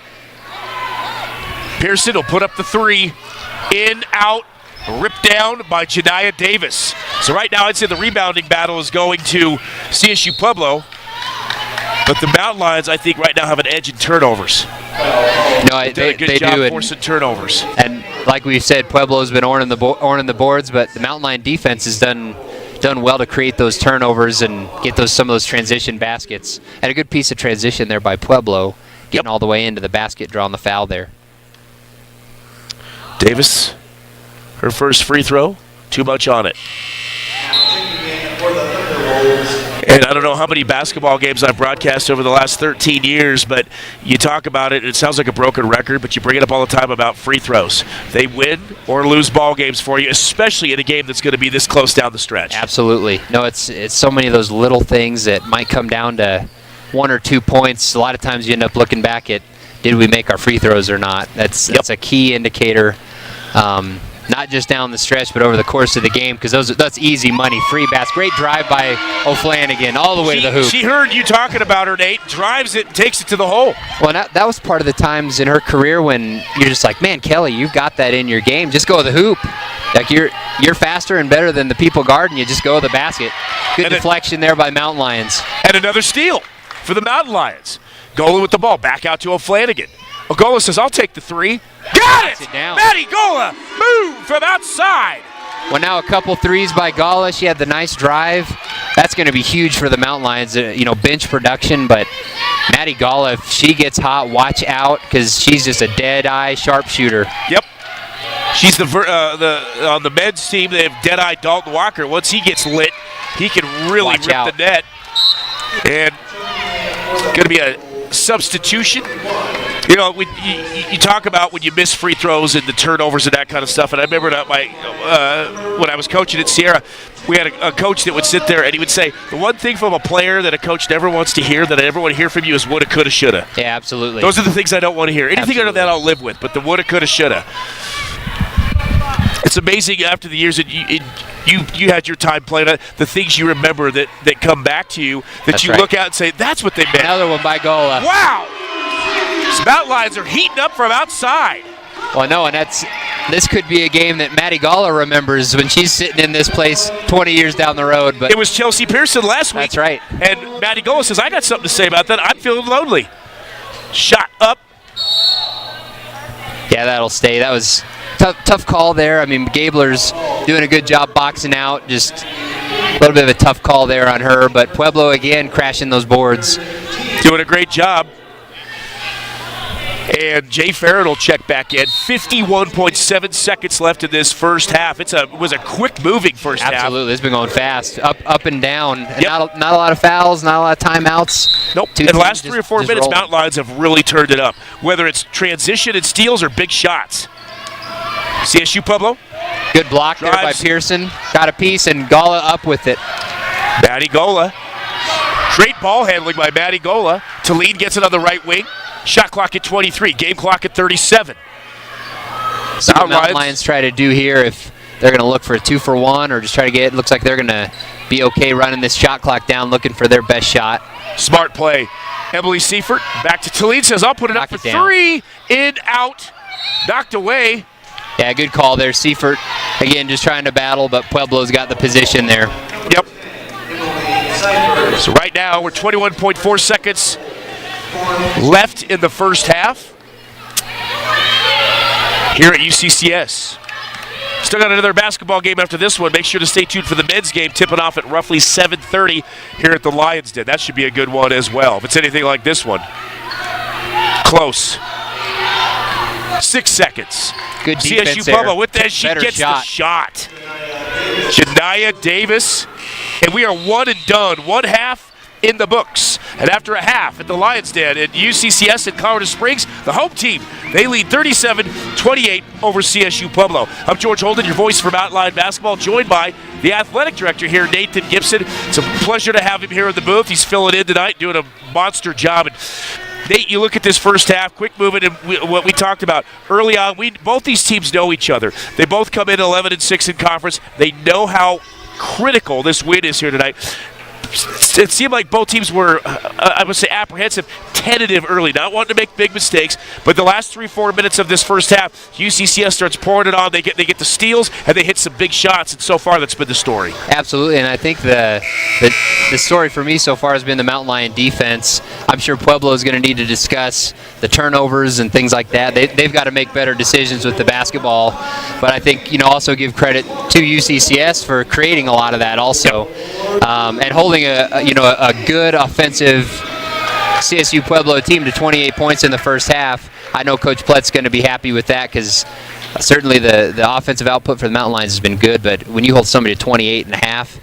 Speaker 2: Pearson will put up the 3. In, out, ripped down by Janiah Davis. So right now I'd say the rebounding battle is going to CSU Pueblo. But the Mountain Lions, I think, right now have an edge in turnovers.
Speaker 1: They
Speaker 2: done a good job forcing turnovers.
Speaker 1: And like we said, Pueblo's been orning the boards, but the Mountain Lion defense has done well to create those turnovers and get some of those transition baskets. And a good piece of transition there by Pueblo, getting all the way into the basket, drawing the foul there.
Speaker 2: Davis, her first free throw, too much on it. And I don't know how many basketball games I've broadcast over the last 13 years, but you talk about it, and it sounds like a broken record, but you bring it up all the time about free throws. They win or lose ball games for you, especially in a game that's going to be this close down the stretch.
Speaker 1: Absolutely. No, it's so many of those little things that might come down to 1 or 2 points. A lot of times you end up looking back at, did we make our free throws or not? That's a key indicator. Not just down the stretch, but over the course of the game, because that's easy money, free bats. Great drive by O'Flanagan all the way to the hoop.
Speaker 2: She heard you talking about her, Nate, drives it, takes it to the hole.
Speaker 1: Well, that was part of the times in her career when you're just like, man, Kelly, you've got that in your game. Just go to the hoop. Like you're faster and better than the people guarding you. Just go to the basket. Good deflection there by Mountain Lions.
Speaker 2: And another steal for the Mountain Lions. Gola with the ball, back out to O'Flanagan. Gola says, I'll take the three. Got it! Maddie Gola, move from outside.
Speaker 1: Well, now a couple threes by Gola. She had the nice drive. That's going to be huge for the Mountain Lions, bench production. But Maddie Gola, if she gets hot, watch out, because she's just a dead-eye sharpshooter.
Speaker 2: Yep. She's on the men's team. They have dead-eye Dalton Walker. Once he gets lit, he can really rip the net. And going to be a substitution. You talk about when you miss free throws and the turnovers and that kind of stuff. And I remember when I was coaching at Sierra, we had a coach that would sit there and he would say, the one thing from a player that a coach never wants to hear, that I never want to hear from you, is woulda, coulda, shoulda.
Speaker 1: Yeah, absolutely.
Speaker 2: Those are the things I don't want to hear. Anything under that I'll live with, but the woulda, coulda, shoulda. It's amazing after the years that you had your time playing, the things you remember that come back to you, that you look out and say, that's what they meant.
Speaker 1: Another one by Gola.
Speaker 2: Wow! These Mountain Lions are heating up from outside.
Speaker 1: Well, no, and this could be a game that Maddie Gola remembers when she's sitting in this place 20 years down the road. But
Speaker 2: it was Chelsea Pearson last week.
Speaker 1: That's right.
Speaker 2: And Maddie Gola says, I got something to say about that. I'm feeling lonely. Shot up.
Speaker 1: Yeah, that'll stay. That was tough call there. I mean, Gabler's doing a good job boxing out. Just a little bit of a tough call there on her. But Pueblo, again, crashing those boards.
Speaker 2: Doing a great job. And Jay Farrett will check back in. 51.7 seconds left in this first half. It was a quick-moving first half.
Speaker 1: Absolutely. It's been going fast, up and down. Yep. Not a lot of fouls, not a lot of timeouts.
Speaker 2: Nope. In the last 3 or 4 minutes, Mountain Lions have really turned it up, whether it's transition and steals or big shots. CSU Pueblo.
Speaker 1: Good block there by Pearson. Got a piece, and Gola up with it.
Speaker 2: Maddie Gola. Great ball handling by Maddie Gola. Talene gets it on the right wing. Shot clock at 23. Game clock at 37.
Speaker 1: So what Mountain Lions try to do here, if they're going to look for a 2-for-1 or just try to get it, looks like they're going to be okay running this shot clock down, looking for their best shot.
Speaker 2: Smart play. Emily Seifert back to Talene, says, I'll put it up for 3. In, out. Knocked away.
Speaker 1: Yeah, good call there. Seifert, again, just trying to battle, but Pueblo's got the position there.
Speaker 2: Yep. So right now, we're 21.4 seconds left in the first half here at UCCS. Still got another basketball game after this one. Make sure to stay tuned for the men's game, tipping off at roughly 7:30 here at the Lions Den. That should be a good one as well, if it's anything like this one. Close. 6 seconds.
Speaker 1: Good defense
Speaker 2: CSU Pueblo with that. She
Speaker 1: Better
Speaker 2: gets
Speaker 1: shot.
Speaker 2: the shot. Janiyah Davis. And we are one and done. 1 half in the books. And after a half at the Lions Den at UCCS in Colorado Springs, the home team, they lead 37-28 over CSU Pueblo. I'm George Holden, your voice for Mountain Lion basketball, joined by the athletic director here, Nathan Gibson. It's a pleasure to have him here in the booth. He's filling in tonight, doing a monster job. And Nate, you look at this first half, quick moving, and what we talked about early on. Both these teams know each other. They both come in 11-6 in conference. They know how critical this win is here tonight. It seemed like both teams were, I would say, apprehensive, tentative early, not wanting to make big mistakes. But the last 3-4 minutes of this first half, UCCS starts pouring it on. They get the steals, and they hit some big shots. And so far, that's been the story.
Speaker 1: Absolutely, and I think the story for me so far has been the Mountain Lion defense. I'm sure Pueblo is going to need to discuss the turnovers and things like that. They've got to make better decisions with the basketball. But I think, also give credit to UCCS for creating a lot of that also. And holding a good offensive CSU Pueblo team to 28 points in the first half. I know Coach Plett's going to be happy with that, because certainly the offensive output for the Mountain Lions has been good, but when you hold somebody to 28 and a half,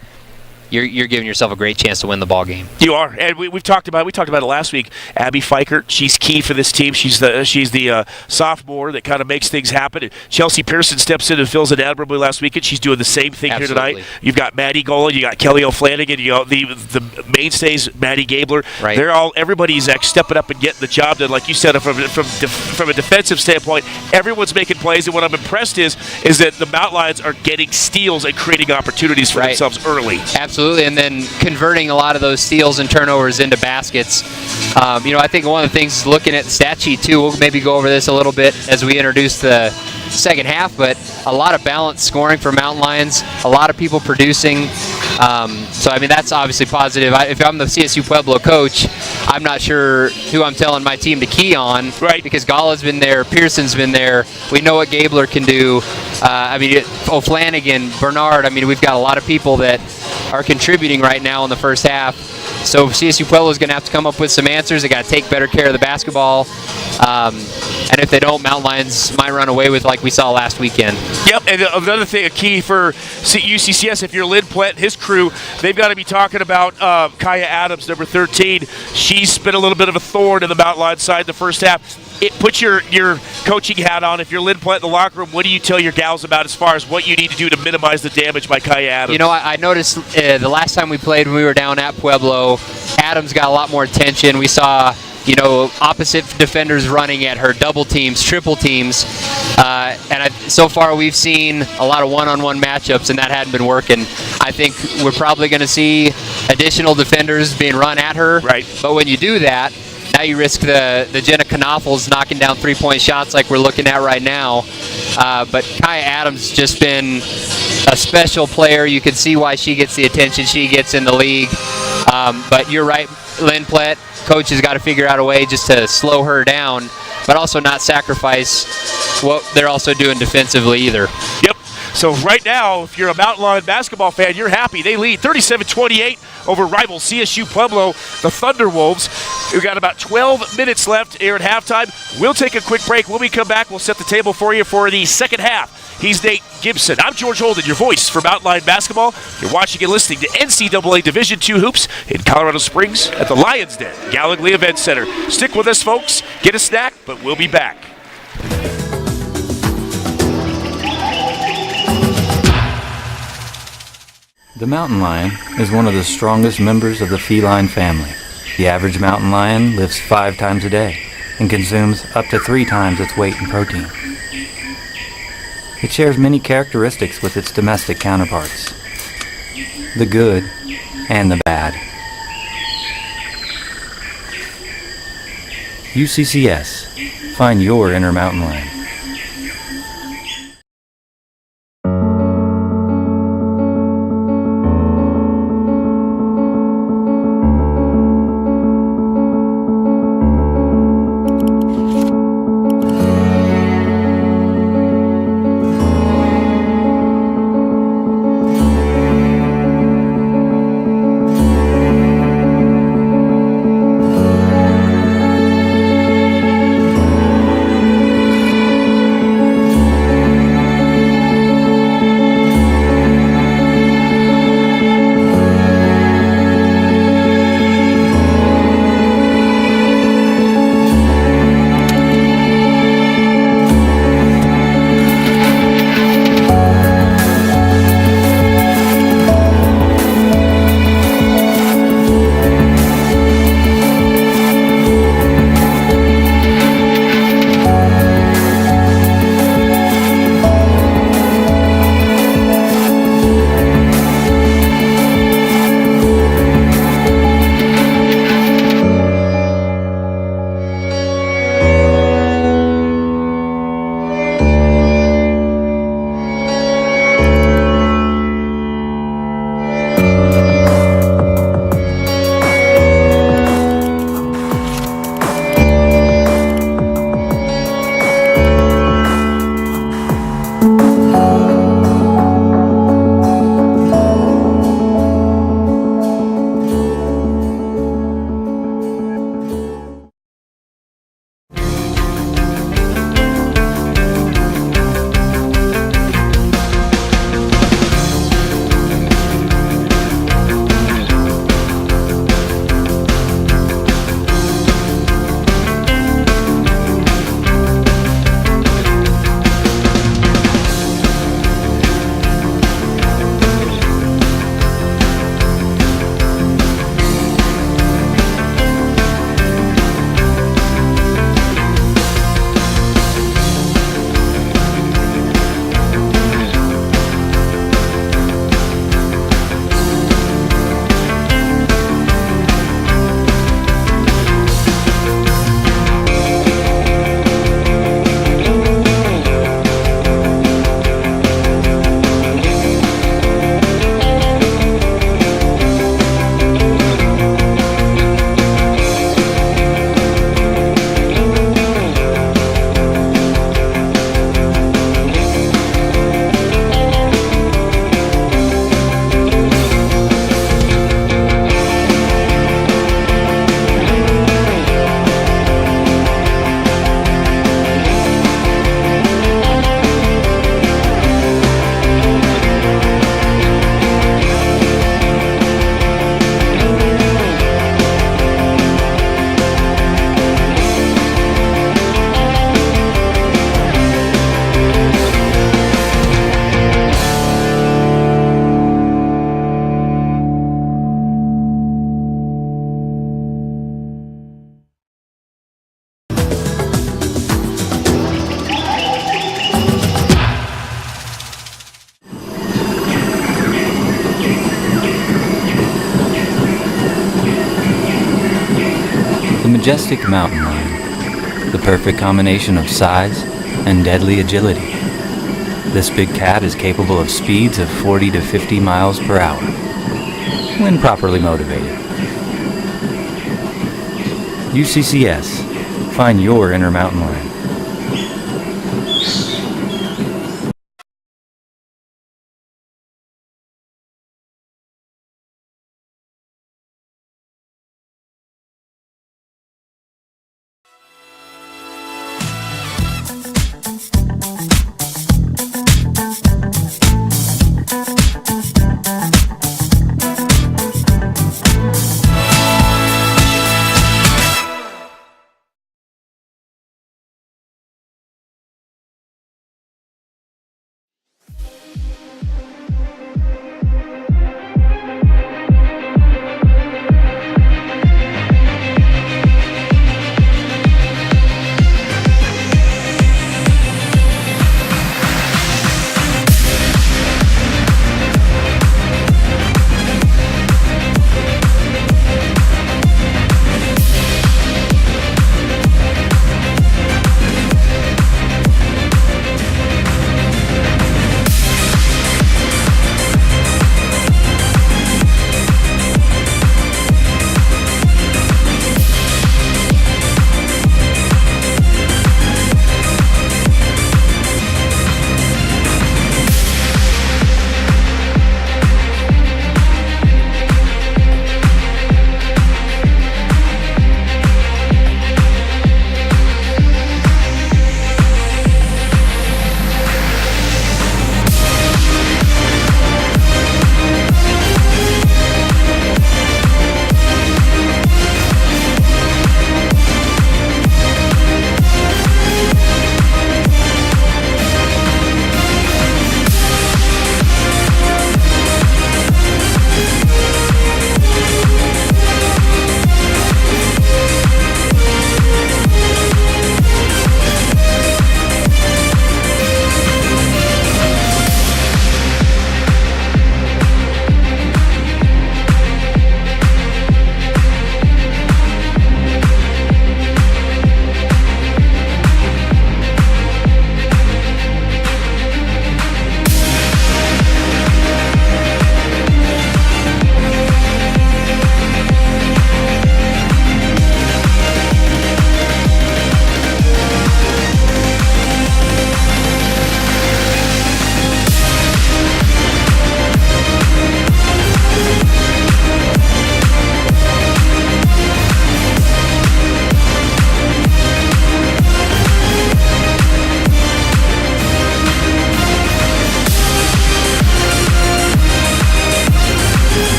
Speaker 1: you're giving yourself a great chance to win the ball game.
Speaker 2: You are, and we talked about it last week. Abby Fikert, she's key for this team. She's the sophomore that kind of makes things happen. And Chelsea Pearson steps in and fills it admirably last weekend. She's doing the same thing here tonight. You've got Maddie Golan, you got Kelly O'Flanagan, you got the mainstays, Maddie Gabler.
Speaker 1: Right.
Speaker 2: Everybody's stepping up and getting the job done. Like you said, from a defensive standpoint, everyone's making plays. And what I'm impressed is that the Mountain Lions are getting steals and creating opportunities for themselves early.
Speaker 1: Absolutely, and then converting a lot of those steals and turnovers into baskets. I think one of the things, looking at the stat sheet too, we'll maybe go over this a little bit as we introduce the second half, but a lot of balanced scoring for Mountain Lions, a lot of people producing. That's obviously positive. If I'm the CSU Pueblo coach, I'm not sure who I'm telling my team to key on, because Gala's been there, Pearson's been there. We know what Gabler can do. O'Flanagan, Bernard. We've got a lot of people that are contributing right now in the first half. So CSU Pueblo is going to have to come up with some answers. They got to take better care of the basketball. And if they don't, Mountain Lions might run away with like we saw last weekend.
Speaker 2: Yep, and another thing, a key for UCCS, if you're Lynn Plett and his crew, they've got to be talking about Kaya Adams, number 13. She's been a little bit of a thorn in the Mountain Lions side the first half. Put your coaching hat on. If you're Lynn Plett in the locker room, what do you tell your gals about as far as what you need to do to minimize the damage by Kaya Adams?
Speaker 1: I noticed the last time we played, when we were down at Pueblo, Adams got a lot more attention. We saw opposite defenders running at her, double teams, triple teams. So far we've seen a lot of one-on-one matchups, and that hadn't been working. I think we're probably going to see additional defenders being run at her.
Speaker 2: Right.
Speaker 1: But when you do that, now you risk the Jenna Knoffels knocking down three-point shots like we're looking at right now. But Kaya Adams just been a special player. You can see why she gets the attention she gets in the league. But you're right, Lynn Plett. Coach has got to figure out a way just to slow her down, but also not sacrifice what they're also doing defensively either.
Speaker 2: Yep. So right now, if you're a Mountain Lion basketball fan, you're happy. They lead 37-28 over rival CSU Pueblo, the Thunderwolves. We've got about 12 minutes left here at halftime. We'll take a quick break. When we come back, we'll set the table for you for the second half. He's Nate Gibson. I'm George Holden, your voice for Mountain Lion basketball. You're watching and listening to NCAA Division II hoops in Colorado Springs at the Lions Den Gallagher Event Center. Stick with us, folks. Get a snack, but we'll be back.
Speaker 3: The mountain lion is one of the strongest members of the feline family. The average mountain lion lives 5 times a day and consumes up to 3 times its weight in protein. It shares many characteristics with its domestic counterparts, the good and the bad. UCCS. Find your inner mountain lion. majestic mountain lion, the perfect combination of size and deadly agility. This big cat is capable of speeds of 40 to 50 miles per hour, when properly motivated. UCCS. Find your inner mountain lion.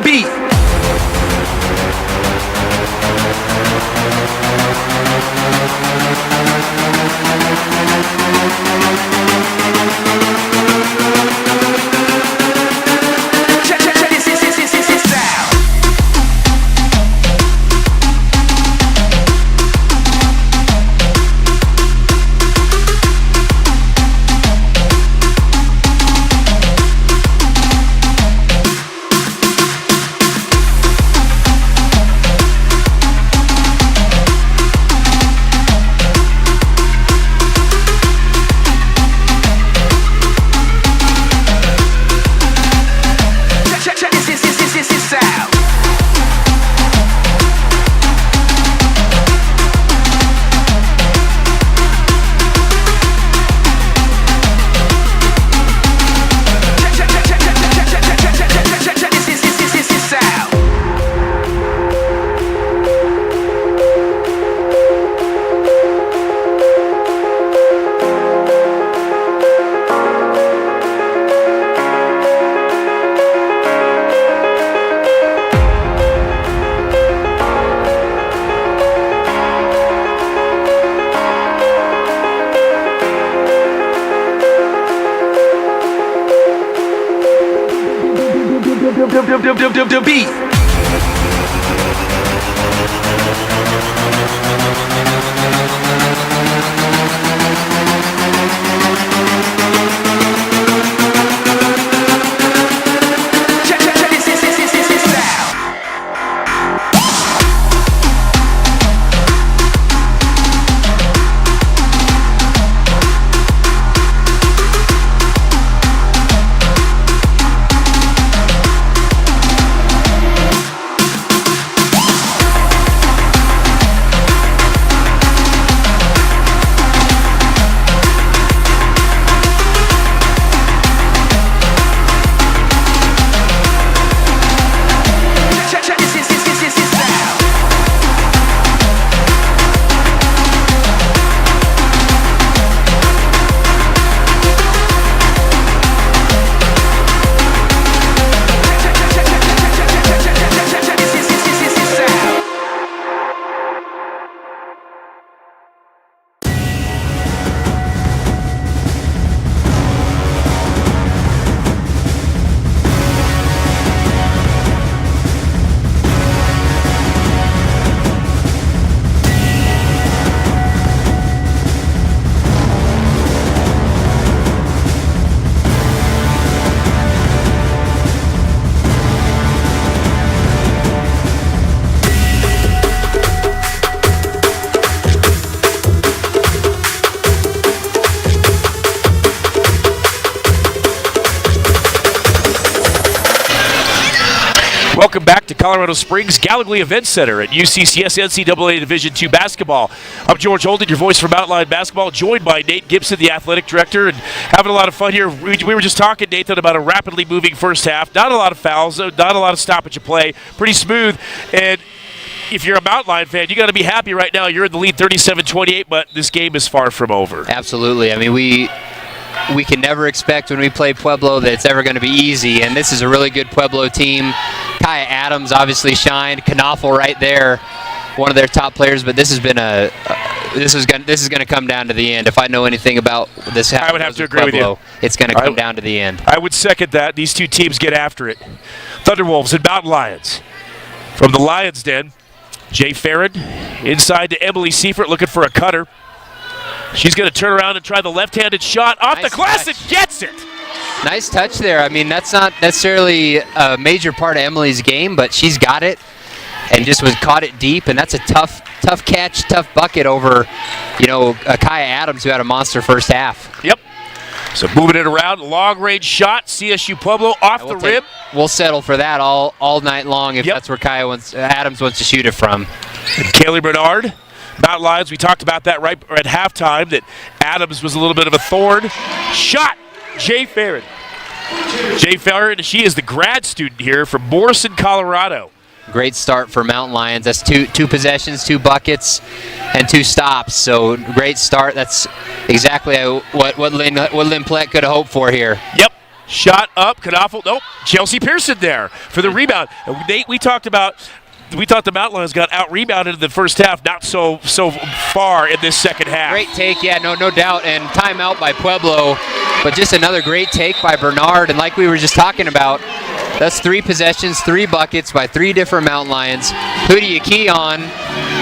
Speaker 2: beat. the beat. Welcome back to Colorado Springs Gallagly Event Center at UCCS NCAA Division II basketball. I'm George Holden, your voice from Outline Basketball, joined by Nate Gibson, the athletic director, and having a lot of fun here. We were just talking, Nathan, about a rapidly moving first half. Not a lot of fouls, not a lot of stoppage of play. Pretty smooth. And if you're a Mountain Lion fan, you got to be happy right now. You're in the lead 37-28, but this game is far from over.
Speaker 1: Absolutely. I mean, we can never expect when we play Pueblo that it's ever going to be easy, and this is a really good Pueblo team. Kaya Adams obviously shined. Knopfel right there, one of their top players. But this has been this is going to come down to the end. If I know anything about this,
Speaker 2: I would have to agree
Speaker 1: Pueblo,
Speaker 2: with you.
Speaker 1: It's going to come down to the end.
Speaker 2: I would second that. These two teams get after it. Thunderwolves and Mountain Lions. From the Lions' den, Jay Farron inside to Emily Seifert looking for a cutter. She's going to turn around and try the left-handed shot off the glass and gets it.
Speaker 1: Nice touch there. I mean, that's not necessarily a major part of Emily's game, but she's got it and just caught it deep, and that's a tough catch, tough bucket over, Kaya Adams, who had a monster first half.
Speaker 2: Yep. So moving it around, long-range shot, CSU Pueblo off the rim.
Speaker 1: We'll settle for that all night long if that's where Adams wants to shoot it from.
Speaker 2: And Kaylee Bernard. Mountain Lions, we talked about that right at halftime, that Adams was a little bit of a thorn. Shot, Jay Farron. Jay Farron, she is the grad student here from Morrison, Colorado.
Speaker 1: Great start for Mountain Lions. That's two possessions, 2 buckets, and 2 stops. So great start. That's exactly what Lynn Plett could have hoped for here.
Speaker 2: Yep. Shot up, Knopfel. Nope. Chelsea Pearson there for the rebound. Nate, we thought the Mountain Lions got out-rebounded in the first half, not so far in this second half.
Speaker 1: Great take, yeah, no doubt, and timeout by Pueblo, but just another great take by Bernard, and like we were just talking about, that's 3 possessions, 3 buckets by 3 different Mountain Lions. Who do you key on?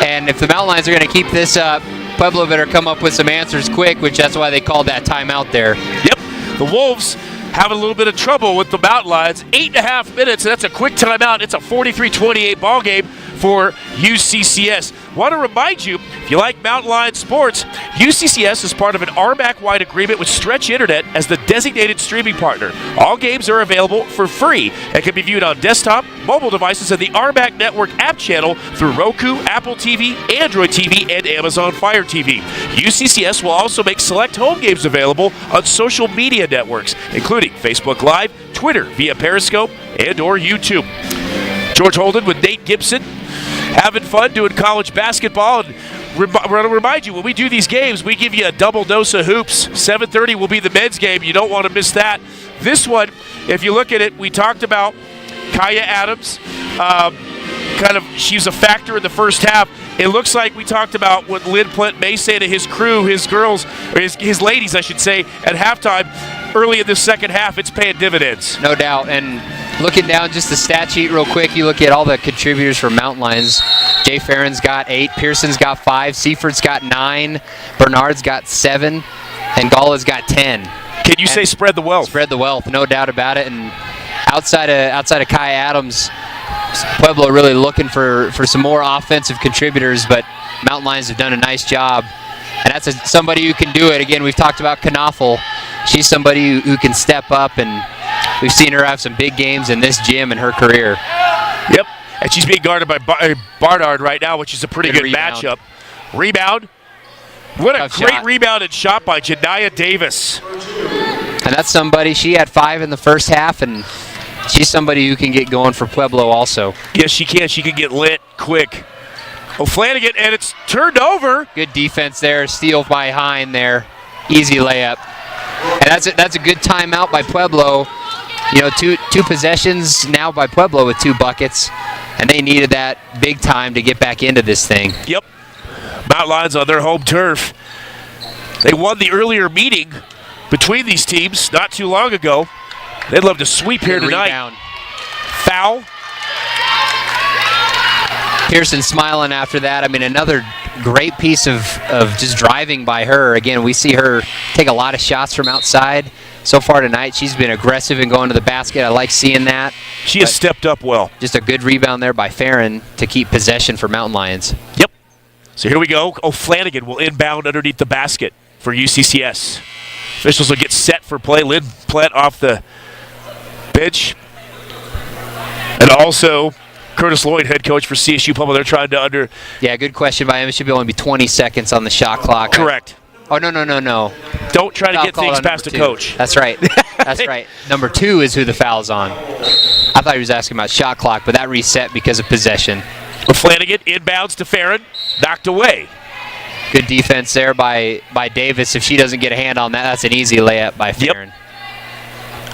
Speaker 1: And if the Mountain Lions are going to keep this up, Pueblo better come up with some answers quick, which that's why they called that timeout there.
Speaker 2: Yep, the Wolves having a little bit of trouble with the Mountain Lions. 8.5 minutes, and that's a quick timeout. It's a 43-28 ball game for UCCS. Want to remind you, if you like Mountain Lion sports, UCCS is part of an RMAC-wide agreement with Stretch Internet as the designated streaming partner. All games are available for free and can be viewed on desktop, mobile devices, and the RMAC Network app channel through Roku, Apple TV, Android TV, and Amazon Fire TV. UCCS will also make select home games available on social media networks, including Facebook Live, Twitter via Periscope, and or YouTube. George Holden with Nate Gibson, having fun doing college basketball. And I want to remind you, when we do these games, we give you a double dose of hoops. 7:30 will be the men's game. You don't want to miss that. This one, if you look at it, we talked about Kaya Adams. She's a factor in the first half. It looks like we talked about what Lynn Plett may say to his crew, his girls, or his ladies, I should say, at halftime. Early in the second half, it's paying dividends.
Speaker 1: No doubt, and Looking down just the stat sheet real quick, you look at all the contributors for Mountain Lions. Jay Farron's got 8, Pearson's got 5, Seaford's got 9, Bernard's got 7, and Gala's got 10.
Speaker 2: Can you say spread the wealth?
Speaker 1: Spread the wealth, no doubt about it. And outside of Kai Adams, Pueblo really looking for some more offensive contributors, but Mountain Lions have done a nice job. And that's somebody who can do it. Again, we've talked about Knaufel. She's somebody who can step up, and we've seen her have some big games in this gym in her career.
Speaker 2: Yep, and she's being guarded by Barnard right now, which is a pretty good matchup. Rebound. What a great rebound and shot by Janiah Davis.
Speaker 1: And that's somebody, she had 5 in the first half, and she's somebody who can get going for Pueblo also.
Speaker 2: Yes, she can. She can get lit quick. O'Flanagan, and it's turned over.
Speaker 1: Good defense there. Steal by Hine there. Easy layup. And that's a good timeout by Pueblo. You know, two possessions now by Pueblo with 2 buckets, and they needed that big time to get back into this thing.
Speaker 2: Yep. Mountain Lions on their home turf. They won the earlier meeting between these teams not too long ago. They'd love to sweep here tonight.
Speaker 1: Rebound.
Speaker 2: Foul.
Speaker 1: Pearson smiling after that. I mean, another great piece of just driving by her. Again, we see her take a lot of shots from outside. So far tonight, she's been aggressive in going to the basket. I like seeing that.
Speaker 2: She has stepped up well.
Speaker 1: Just a good rebound there by Farron to keep possession for Mountain Lions.
Speaker 2: Yep. So here we go. O'Flanagan will inbound underneath the basket for UCCS. Officials will get set for play. Lynn Plett off the bench. And also Curtis Lloyd, head coach for CSU Pueblo. They're trying to
Speaker 1: Yeah, good question by him. It should be only be 20 seconds on the shot clock.
Speaker 2: Correct.
Speaker 1: Oh, no.
Speaker 2: Don't try to
Speaker 1: Foul
Speaker 2: get
Speaker 1: called
Speaker 2: things
Speaker 1: on
Speaker 2: past the
Speaker 1: number 2.
Speaker 2: coach.
Speaker 1: That's right. That's right. Number 2 is who the foul's on. I thought he was asking about shot clock, but that reset because of possession.
Speaker 2: O'Flanagan inbounds to Farron. Knocked away.
Speaker 1: Good defense there by Davis. If she doesn't get a hand on that, that's an easy layup by Farron.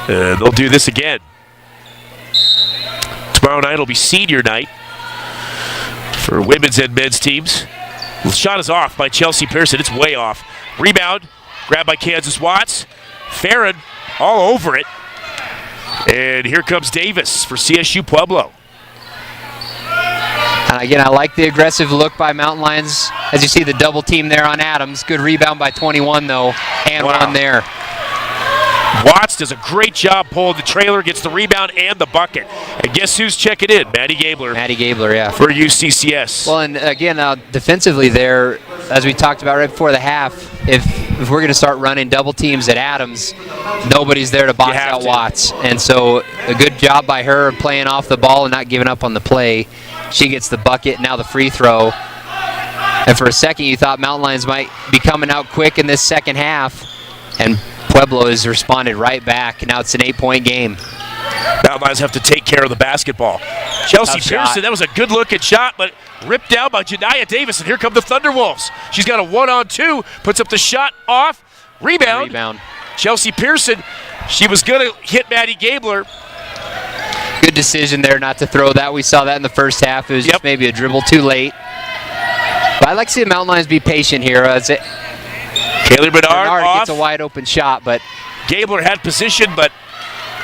Speaker 2: Yep. They'll do this again. Tomorrow night will be senior night for women's and men's teams. The shot is off by Chelsea Pearson. It's way off. Rebound, grabbed by Kansas Watts. Farron all over it. And here comes Davis for CSU Pueblo.
Speaker 1: And again, I like the aggressive look by Mountain Lions. As you see the double team there on Adams. Good rebound by 21 though, and one there.
Speaker 2: Watts does a great job pulling the trailer, gets the rebound and the bucket. And guess who's checking in? Maddie Gabler.
Speaker 1: Maddie Gabler, yeah.
Speaker 2: For UCCS.
Speaker 1: Well, and again, defensively there, as we talked about right before the half, if we're going to start running double teams at Adams, nobody's there to box out Watts. And so a good job by her playing off the ball and not giving up on the play. She gets the bucket, now the free throw. And for a second, you thought Mountain Lions might be coming out quick in this second half. And Pueblo has responded right back. Now it's an 8-point game.
Speaker 2: Mountain Lions have to take care of the basketball. Chelsea Pearson, that was a good-looking shot, but ripped down by Janiah Davis. And here come the Thunderwolves. She's got a 1-on-2, puts up the shot off. Rebound. Chelsea Pearson, she was going to hit Maddie Gabler.
Speaker 1: Good decision there not to throw that. We saw that in the first half. It was just maybe a dribble too late. But I like to see the Mountain Lions be patient here.
Speaker 2: Kaylee Bernard
Speaker 1: gets a wide open shot, but
Speaker 2: Gabler had position, but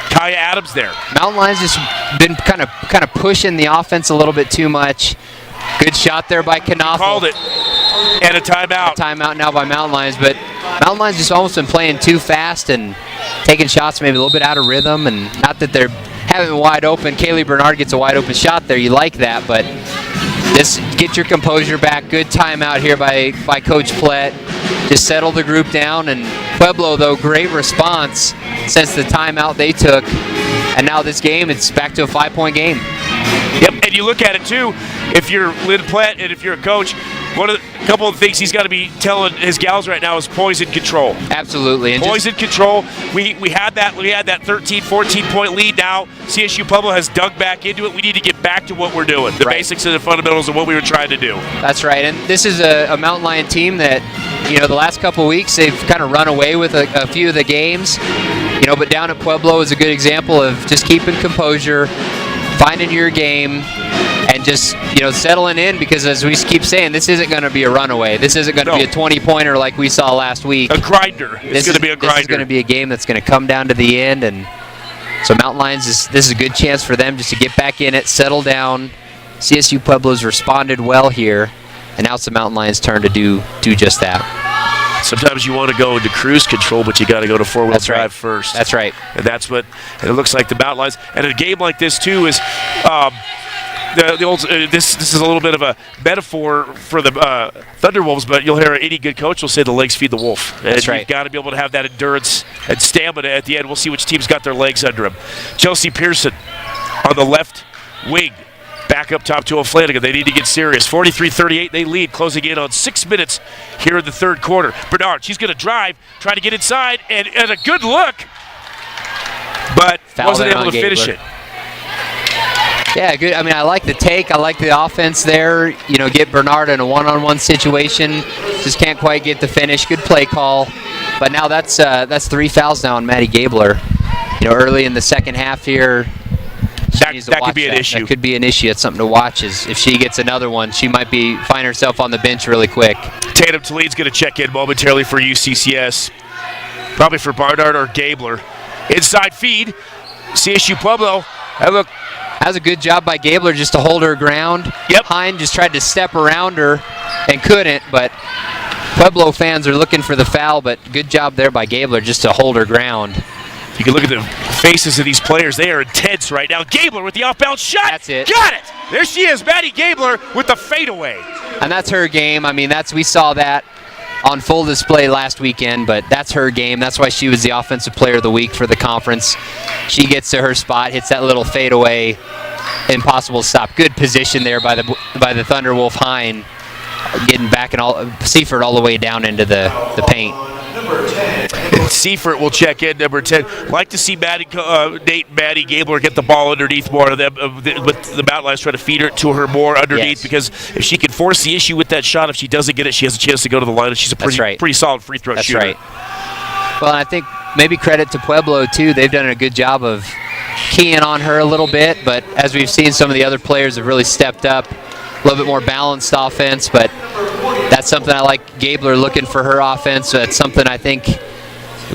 Speaker 2: Kaya Adams there.
Speaker 1: Mountain Lions just been kind of pushing the offense a little bit too much. Good shot there by Knaufel.
Speaker 2: Called it. And a timeout.
Speaker 1: Timeout now by Mountain Lions, but Mountain Lions just almost been playing too fast and taking shots maybe a little bit out of rhythm, and not that they're having wide open. Kaylee Bernard gets a wide open shot there. You like that, but just get your composure back. Good timeout here by Coach Plett. Just settle the group down. And Pueblo, though, great response since the timeout they took. And now this game, it's back to a 5-point game.
Speaker 2: Yep, and you look at it, too, if you're Lynn Plett and if you're a coach, a couple of things he's got to be telling his gals right now is poison control.
Speaker 1: Absolutely. And
Speaker 2: poison control. We had that 13, 14-point lead. Now CSU Pueblo has dug back into it. We need to get back to what we're doing, the basics and the fundamentals of what we were trying to do.
Speaker 1: That's right, and this is a Mountain Lion team that, the last couple of weeks they've kind of run away with a few of the games, but down at Pueblo is a good example of just keeping composure, finding your game, and just settling in, because as we keep saying, this isn't going to be a runaway. This isn't going to be a 20-pointer like we saw last week.
Speaker 2: A grinder. It's going to be a grinder.
Speaker 1: This is going to be a game that's going to come down to the end, and So Mountain Lions, this is a good chance for them just to get back in it, settle down. CSU Pueblo's responded well here, and now it's the Mountain Lions' turn to do just that.
Speaker 2: Sometimes you want to go into cruise control, but you got to go to four-wheel drive first.
Speaker 1: That's right.
Speaker 2: And that's what it looks like the Mountain Lions. And a game like this too is the old. This is a little bit of a metaphor for the Thunderwolves, but you'll hear any good coach will say the legs feed the wolf. And
Speaker 1: that's right.
Speaker 2: You've got to be able to have that endurance and stamina at the end. We'll see which team's got their legs under them. Chelsea Pearson on the left wing. Back up top to O'Flanagan. They need to get serious. 43-38, they lead, closing in on 6 minutes here in the third quarter. Bernard, she's going to drive, try to get inside, and a good look, but wasn't able to finish it.
Speaker 1: Yeah, good. I mean, I like the take. I like the offense there. You know, get Bernard in a one-on-one situation. Just can't quite get the finish. Good play call. But now that's 3 fouls now on Maddie Gabler. You know, early in the second half here.
Speaker 2: That could be an issue.
Speaker 1: That could be an issue. It's something to watch. Is if she gets another one, she might find herself on the bench really quick.
Speaker 2: Tatum Tlaib's going to check in momentarily for UCCS. Probably for Barnard or Gabler. Inside feed. CSU Pueblo. Look.
Speaker 1: That was a good job by Gabler just to hold her ground.
Speaker 2: Yep.
Speaker 1: Hine just tried to step around her and couldn't, but Pueblo fans are looking for the foul, but good job there by Gabler just to hold her ground.
Speaker 2: You can look at the faces of these players. They are intense right now. Gabler with the off-bounce shot.
Speaker 1: That's it.
Speaker 2: Got it. There she is, Maddie Gabler with the fadeaway.
Speaker 1: And that's her game. I mean, we saw that on full display last weekend, but that's her game. That's why she was the Offensive Player of the Week for the conference. She gets to her spot, hits that little fadeaway, impossible to stop. Good position there by the Thunderwolf Hine, getting back and Seifert all the way down into the paint.
Speaker 2: And Seifert will check in, number 10. Like to see Maddie Gabler get the ball underneath more of them. With the Mountain Lions trying to feed her to her more underneath, because if she can force the issue with that shot, if she doesn't get it, she has a chance to go to the line, and she's a pretty solid free throw shooter.
Speaker 1: That's right. Well, I think maybe credit to Pueblo, too. They've done a good job of keying on her a little bit, but as we've seen, some of the other players have really stepped up. A little bit more balanced offense, but that's something I like Gabler looking for her offense. So that's something I think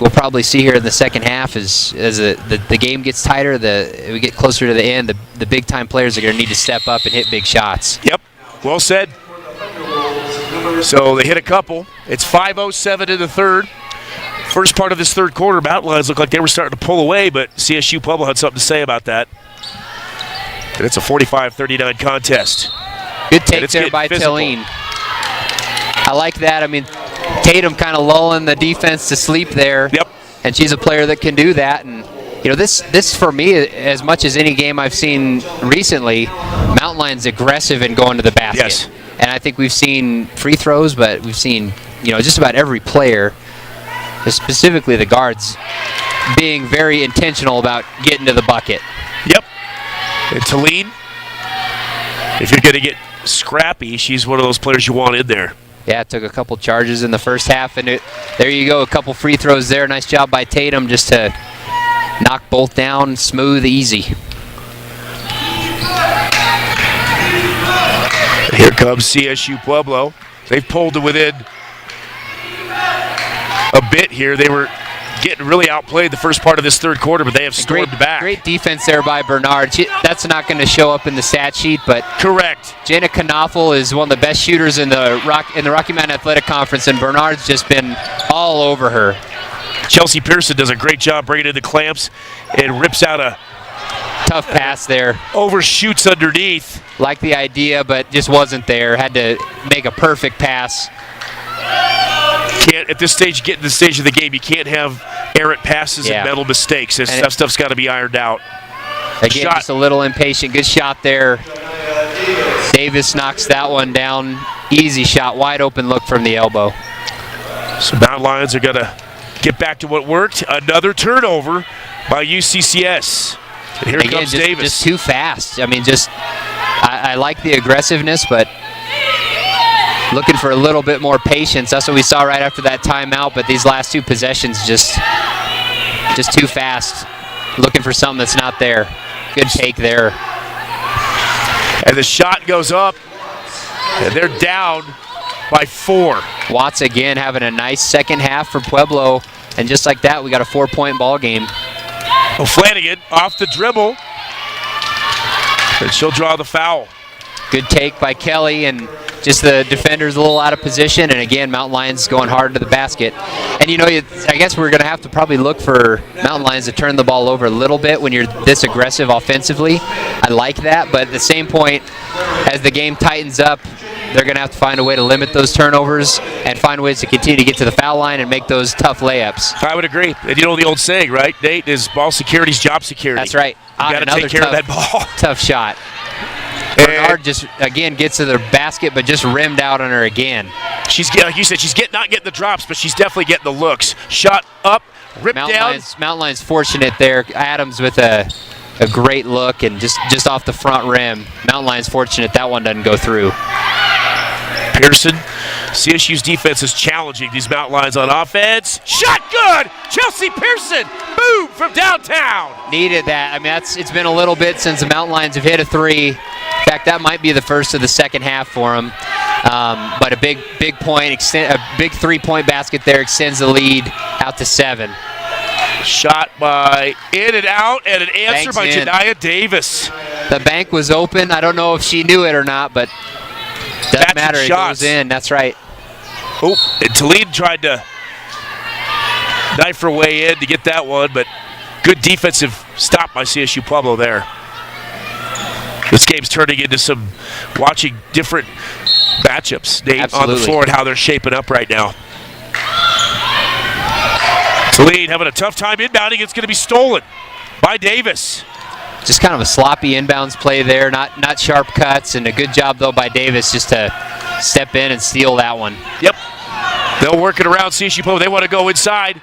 Speaker 1: we'll probably see here in the second half as the game gets tighter, we get closer to the end, the big-time players are going to need to step up and hit big shots.
Speaker 2: Yep, well said. So they hit a couple. It's 5:07 in the third. First part of this third quarter, Mountain Lions looked like they were starting to pull away, but CSU Pueblo had something to say about that. And it's a 45-39 contest.
Speaker 1: Good take there by Tillene. I like that. I mean, Tatum kind of lulling the defense to sleep there.
Speaker 2: Yep.
Speaker 1: And she's a player that can do that. And, you know, this for me, as much as any game I've seen recently, Mountain Lions aggressive in going to the basket.
Speaker 2: Yes.
Speaker 1: And I think we've seen free throws, but we've seen, you know, just about every player, specifically the guards, being very intentional about getting to the bucket.
Speaker 2: Yep. And Tillene, if you're going to get scrappy, she's one of those players you want in there.
Speaker 1: Yeah, it took a couple charges in the first half, and there you go, a couple free throws there. Nice job by Tatum just to knock both down, smooth, easy.
Speaker 2: Here comes CSU Pueblo. They've pulled to within a bit here. They were getting really outplayed the first part of this third quarter, but they have stormed back.
Speaker 1: Great defense there by Bernard. That's not going to show up in the stat sheet, but
Speaker 2: correct.
Speaker 1: Jenna Knaufel is one of the best shooters in the Rocky Mountain Athletic Conference, and Bernard's just been all over her.
Speaker 2: Chelsea Pearson does a great job bringing in the clamps and rips out a
Speaker 1: tough pass there.
Speaker 2: Overshoots underneath.
Speaker 1: Like the idea, but just wasn't there. Had to make a perfect pass.
Speaker 2: Can't at this stage, get to the stage of the game, you can't have errant passes and mental mistakes. That stuff's got to be ironed out.
Speaker 1: Again, just a little impatient. Good shot there. Davis knocks that one down. Easy shot, wide open look from the elbow.
Speaker 2: So Mountain Lions are going to get back to what worked. Another turnover by UCCS. And here comes Davis.
Speaker 1: Just too fast. I mean, I like the aggressiveness, but looking for a little bit more patience. That's what we saw right after that timeout, but these last two possessions just too fast. Looking for something that's not there. Good take there.
Speaker 2: And the shot goes up, and they're down by 4.
Speaker 1: Watts again having a nice second half for Pueblo, and just like that, we got a 4-point ball game.
Speaker 2: O'Flanagan off the dribble. And she'll draw the foul.
Speaker 1: Good take by Kelly, and just the defender's a little out of position, and again, Mountain Lions going hard to the basket. And I guess we're going to have to probably look for Mountain Lions to turn the ball over a little bit when you're this aggressive offensively. I like that, but at the same point, as the game tightens up, they're going to have to find a way to limit those turnovers and find ways to continue to get to the foul line and make those tough layups.
Speaker 2: I would agree. And you know the old saying, right, Nate, is ball security's job security.
Speaker 1: That's right.
Speaker 2: You got to take care of that ball.
Speaker 1: Tough shot. Bernard just, again, gets to the basket, but just rimmed out on her again.
Speaker 2: She's, like you said, she's not getting the drops, but she's definitely getting the looks. Shot up, ripped down.
Speaker 1: Mountain Lions fortunate there. Adams with a great look and just off the front rim. Mountain Lions fortunate that one doesn't go through.
Speaker 2: Pearson, CSU's defense is challenging these Mountain Lions on offense. Shot good! Chelsea Pearson, boom, from downtown.
Speaker 1: Needed that. I mean, it's been a little bit since the Mountain Lions have hit a three. In fact, that might be the first of the second half for them. But a big point, a big 3-point basket there extends the lead out to 7.
Speaker 2: Shot by in and out, and an answer
Speaker 1: Banks
Speaker 2: by
Speaker 1: in.
Speaker 2: Jediah Davis.
Speaker 1: The bank was open. I don't know if she knew it or not, but doesn't matter. It goes in. That's right.
Speaker 2: Oh, and Toledo tried to knife her way in to get that one, but good defensive stop by CSU Pueblo there. This game's turning into some watching different matchups, Nate, on the floor and how they're shaping up right now. Toledo having a tough time inbounding. It's going to be stolen by Davis.
Speaker 1: Just kind of a sloppy inbounds play there, not sharp cuts, and a good job, though, by Davis just to step in and steal that one.
Speaker 2: Yep. They'll work it around CSU Pueblo. They want to go inside.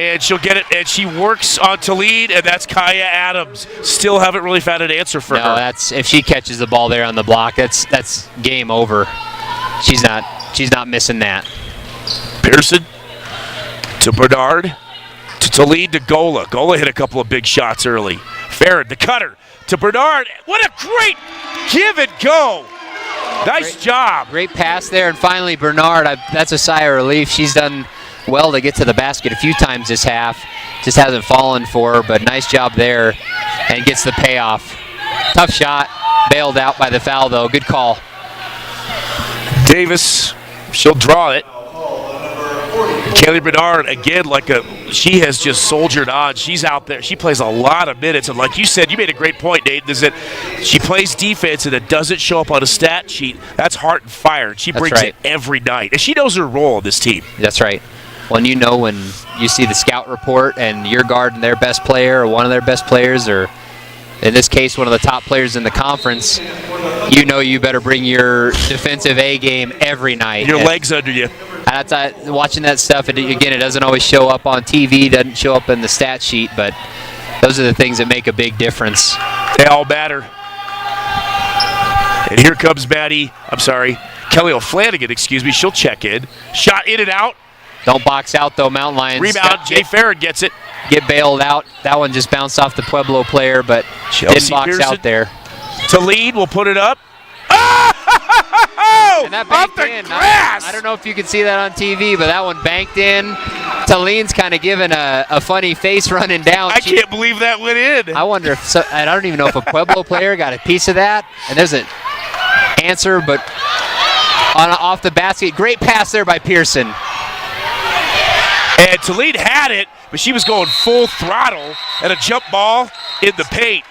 Speaker 2: And she'll get it, and she works on Toledo, and that's Kaya Adams. Still haven't really found an answer for her.
Speaker 1: No, that's if she catches the ball there on the block, that's game over. She's not missing that.
Speaker 2: Pearson to Bernard to Toledo to Gola. Gola hit a couple of big shots early. Farron, the cutter to Bernard. What a great give and go. Nice job.
Speaker 1: Great pass there, and finally Bernard, that's a sigh of relief. She's done well to get to the basket a few times this half. Just hasn't fallen for her, but nice job there and gets the payoff. Tough shot, bailed out by the foul though. Good call.
Speaker 2: Davis, she'll draw it. Kelly Bernard, again, she has just soldiered on. She's out there. She plays a lot of minutes. And like you said, you made a great point, Nate, is that she plays defense and it doesn't show up on a stat sheet. That's heart and fire. And she brings it every night. And she knows her role in this team.
Speaker 1: That's right. When when you see the scout report and you're guarding their best player or one of their best players, or in this case, one of the top players in the conference, you better bring your defensive A game every night.
Speaker 2: Your legs under you.
Speaker 1: Watching that stuff, it doesn't always show up on TV, doesn't show up in the stat sheet, but those are the things that make a big difference.
Speaker 2: They all matter. And here comes Kelly O'Flanagan, she'll check in. Shot in and out.
Speaker 1: Don't box out, though, Mountain Lions.
Speaker 2: Rebound, Jay Farron gets it.
Speaker 1: Get bailed out. That one just bounced off the Pueblo player, but didn't box
Speaker 2: Pearson
Speaker 1: out there.
Speaker 2: Toledo will put it up.
Speaker 1: And that banked in. I don't know if you can see that on TV, but that one banked in. Toledo's kind of giving a funny face running down.
Speaker 2: I can't believe that went in.
Speaker 1: I wonder I don't even know if a Pueblo player got a piece of that. And there's an answer, but off the basket. Great pass there by Pearson.
Speaker 2: And Toledo had it, but she was going full throttle and a jump ball in the paint.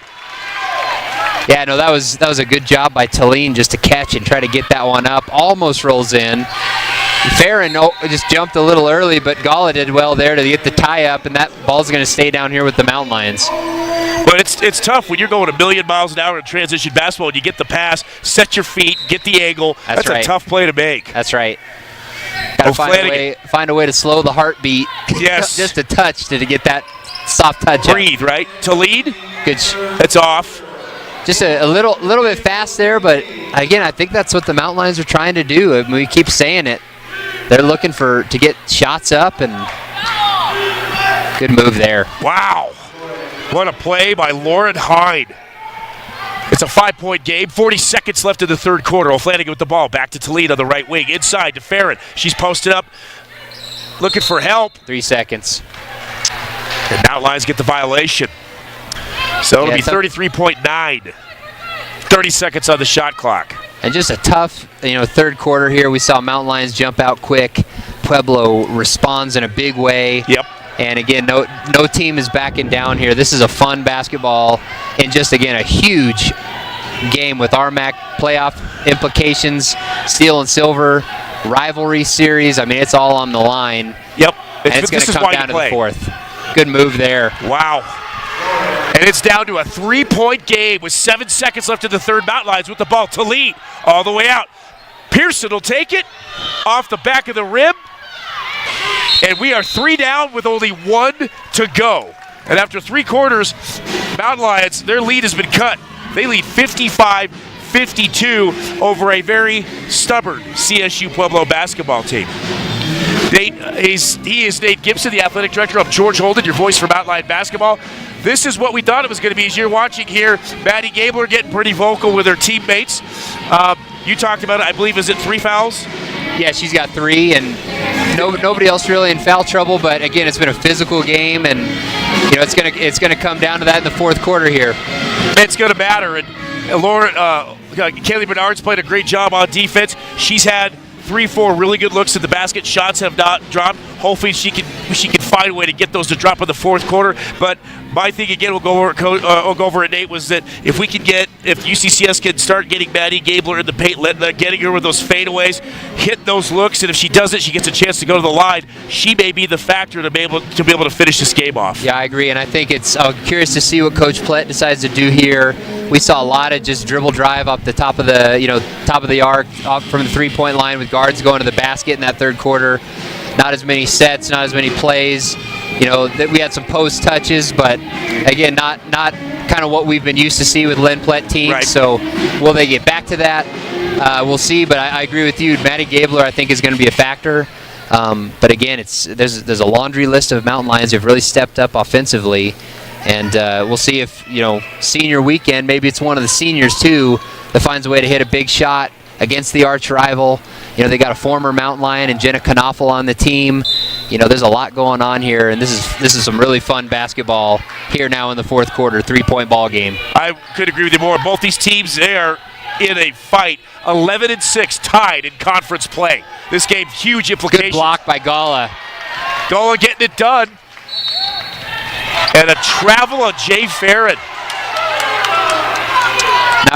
Speaker 1: Yeah, no, that was a good job by Toledo just to catch and try to get that one up. Almost rolls in. Farron just jumped a little early, but Gala did well there to get the tie up, and that ball's going to stay down here with the Mountain Lions.
Speaker 2: But it's tough when you're going a million miles an hour in transition basketball and you get the pass, set your feet, get the angle. That's right. A tough play to make.
Speaker 1: That's right. Got to find a way to slow the heartbeat.
Speaker 2: Yes.
Speaker 1: Just a touch to get that soft touch.
Speaker 2: Breathe, right? Toledo.
Speaker 1: Good.
Speaker 2: That's off.
Speaker 1: Just a little bit fast there, but again, I think that's what the Mountain Lions are trying to do. I mean, we keep saying it. They're looking to get shots up, and good move there.
Speaker 2: Wow. What a play by Lauren Hine. It's a 5-point game. 40 seconds left in the third quarter. O'Flanagan with the ball. Back to Toledo on the right wing. Inside to Farron. She's posted up, looking for help.
Speaker 1: 3 seconds.
Speaker 2: And now Lions get the violation. So it'll be 33.9. 30 seconds on the shot clock.
Speaker 1: And just a tough, third quarter here. We saw Mountain Lions jump out quick. Pueblo responds in a big way.
Speaker 2: Yep.
Speaker 1: And again, no team is backing down here. This is a fun basketball and just, again, a huge game with RMAC playoff implications, steel and silver, rivalry series. I mean, it's all on the line.
Speaker 2: Yep.
Speaker 1: And it's going to come down to the fourth. Good move there.
Speaker 2: Wow. And it's down to a 3-point game with 7 seconds left in the third. Mountain Lions with the ball to lead all the way out. Pearson will take it off the back of the rim. And we are 3 down with only 1 to go. And after 3 quarters, Mountain Lions, their lead has been cut. They lead 55-52 over a very stubborn CSU Pueblo basketball team. He is Nate Gibson, the athletic director. I'm George Holden, your voice for Mountain Lion basketball. This is what we thought it was going to be. As you're watching here, Maddie Gabler getting pretty vocal with her teammates. You talked about it, I believe, is it 3 fouls?
Speaker 1: Yeah, she's got 3, and nobody else really in foul trouble. But again, it's been a physical game, and it's gonna come down to that in the fourth quarter here.
Speaker 2: It's going to matter. And Kaylee Bernard's played a great job on defense. She's had 3-4 really good looks at the basket. Shots have not dropped. Hopefully she can find a way to get those to drop in the fourth quarter. But my thing again, we'll go over it, Nate, was that if UCCS can start getting Maddie Gabler in the paint, getting her with those fadeaways, hit those looks, and if she does it, she gets a chance to go to the line. She may be the factor to be able to finish this game off.
Speaker 1: Yeah, I agree, and I think I'm curious to see what Coach Plett decides to do here. We saw a lot of just dribble drive up the top of the arc, off from the 3-point line with guards going to the basket in that third quarter. Not as many sets, not as many plays. We had some post touches, but again, not kind of what we've been used to see with Len Plett teams.
Speaker 2: Right.
Speaker 1: So will they get back to that? We'll see, but I agree with you. Maddie Gabler, I think, is going to be a factor. But again, there's a laundry list of Mountain Lions who have really stepped up offensively. And we'll see if, senior weekend, maybe it's one of the seniors, too, that finds a way to hit a big shot against the arch rival. They got a former Mountain Lion and Jenna Knoffel on the team. There's a lot going on here, and this is some really fun basketball here now in the fourth quarter, 3-point ball game.
Speaker 2: I could agree with you more. Both these teams, they are in a fight. 11-6 tied in conference play. This game, huge implications.
Speaker 1: Good block by Gala.
Speaker 2: Gala getting it done. And a travel of Jay Farron.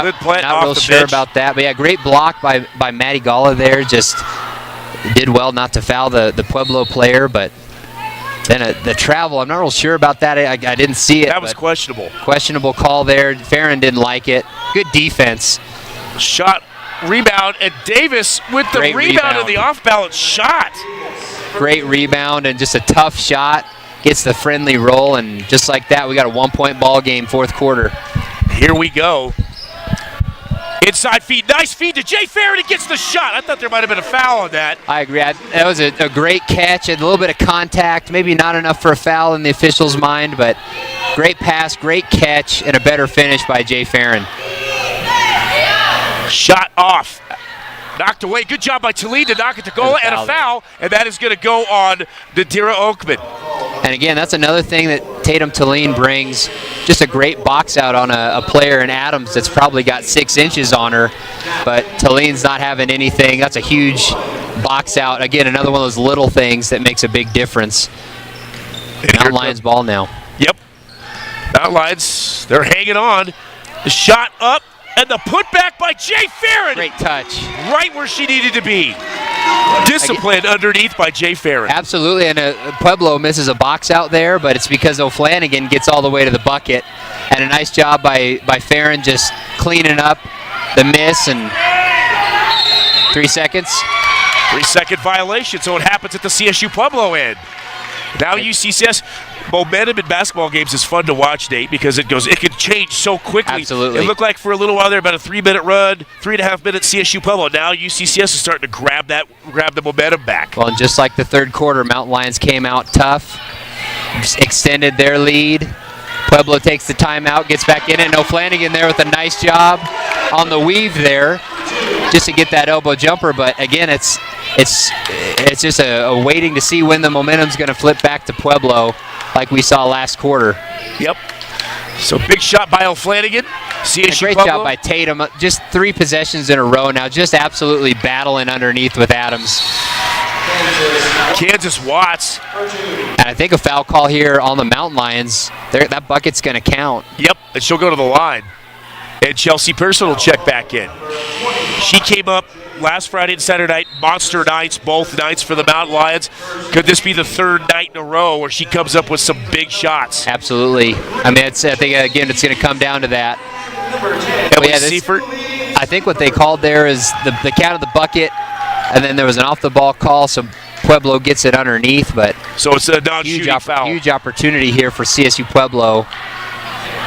Speaker 2: Good play
Speaker 1: Not
Speaker 2: off
Speaker 1: real
Speaker 2: the
Speaker 1: sure
Speaker 2: bench.
Speaker 1: about that, but yeah, great block by Maddie Gala there. Just did well not to foul the Pueblo player, but then the travel, I'm not real sure about that. I didn't see it.
Speaker 2: That was questionable.
Speaker 1: Questionable call there. Farron didn't like it. Good defense.
Speaker 2: Shot, rebound, and Davis with the rebound and the off-balance shot.
Speaker 1: Great rebound and just a tough shot. Gets the friendly roll, and just like that, we got a 1-point ball game, fourth quarter.
Speaker 2: Here we go. Inside feed, nice feed to Jay Farron. He gets the shot. I thought there might have been a foul on that.
Speaker 1: I agree. That was a great catch, a little bit of contact, maybe not enough for a foul in the official's mind, but great pass, great catch, and a better finish by Jay Farron.
Speaker 2: Shot off. Knocked away. Good job by Talib to knock it to goal, and a foul, and that is going to go on Nadira Oakman.
Speaker 1: And again, that's another thing that Tatum Talene brings, just a great box out on a player in Adams that's probably got 6 inches on her, but Talene's not having anything. That's a huge box out. Again, another one of those little things that makes a big difference. Mountain Lions ball now.
Speaker 2: Yep. Mountain Lions, they're hanging on. The shot up, and the putback by Jay Farron.
Speaker 1: Great touch.
Speaker 2: Right where she needed to be. Disciplined underneath by Jay Farron.
Speaker 1: Absolutely, and Pueblo misses a box out there, but it's because O'Flanagan gets all the way to the bucket. And a nice job by Farron just cleaning up the miss, and 3 seconds.
Speaker 2: 3-second violation, so it happens at the CSU Pueblo end. Now UCCS, momentum in basketball games is fun to watch, Nate, because it can change so quickly.
Speaker 1: Absolutely.
Speaker 2: It looked like for a little while there about a 3-minute run, 3.5 minutes CSU Pueblo. Now UCCS is starting to grab the momentum back.
Speaker 1: Well, and just like the third quarter, Mountain Lions came out tough, extended their lead. Pueblo takes the timeout, gets back in it, and O'Flanagan there with a nice job on the weave there just to get that elbow jumper. But again, it's just a waiting to see when the momentum's going to flip back to Pueblo. like we saw last quarter.
Speaker 2: Yep. So big shot by O'Flanagan. CSU
Speaker 1: Great
Speaker 2: Pueblo.
Speaker 1: job by Tatum. Just 3 possessions in a row now, just absolutely battling underneath with Adams.
Speaker 2: Kansas Watts.
Speaker 1: And I think a foul call here on the Mountain Lions. That bucket's going to count.
Speaker 2: Yep, and she'll go to the line. And Chelsea Pearson will check back in. She came up last Friday and Saturday night, monster nights, both nights for the Mountain Lions. Could this be the 3rd night in a row where she comes up with some big shots?
Speaker 1: Absolutely. I mean, I think, again, it's going to come down to that.
Speaker 2: Seifert.
Speaker 1: I think what they called there is the count of the bucket, and then there was an off-the-ball call, so Pueblo gets it underneath. But
Speaker 2: so it's a non-shooting foul.
Speaker 1: Huge opportunity here for CSU Pueblo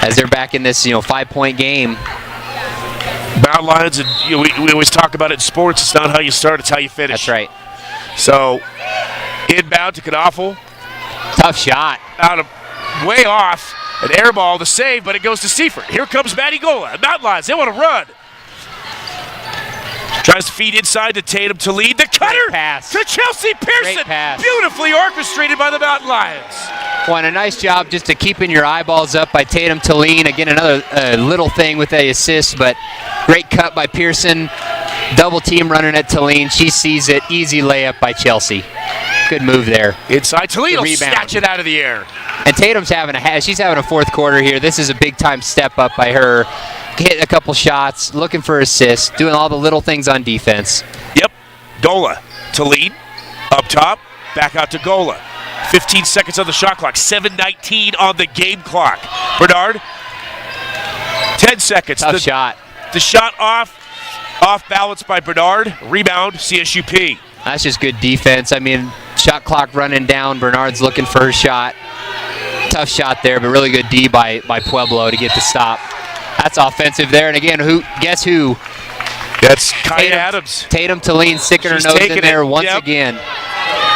Speaker 1: as they're back in this 5-point game.
Speaker 2: Mountain Lions, and we always talk about it in sports. It's not how you start; it's how you finish.
Speaker 1: That's right.
Speaker 2: So inbound to Knopfel.
Speaker 1: Tough shot.
Speaker 2: Out of way off. An air ball to save, but it goes to Seifert. Here comes Maddie Gola. Mountain Lions, they want to run. Tries to feed inside to Tatum to lead. The cutter
Speaker 1: pass
Speaker 2: to Chelsea Pearson.
Speaker 1: Great pass.
Speaker 2: Beautifully orchestrated by the Mountain Lions.
Speaker 1: Well, and a nice job just to keeping your eyeballs up by Tatum Talene. Again, another little thing with the assist, but great cut by Pearson. Double team running at Talene. She sees it. Easy layup by Chelsea. Good move there.
Speaker 2: Inside Toledo, snatch it out of the air.
Speaker 1: And Tatum's she's having a 4th quarter here. This is a big time step up by her. Hit a couple shots, looking for assists, doing all the little things on defense.
Speaker 2: Yep. Gola to lead. Up top. Back out to Gola. 15 seconds on the shot clock. 7:19 on the game clock. Bernard. 10 seconds.
Speaker 1: Tough shot.
Speaker 2: The shot off balance by Bernard. Rebound, CSUP.
Speaker 1: That's just good defense. I mean, shot clock running down. Bernard's looking for her shot. Tough shot there, but really good D by Pueblo to get the stop. That's offensive there. And again, guess who?
Speaker 2: That's Kaya Adams.
Speaker 1: Tatum Talene sticking her nose in there once again.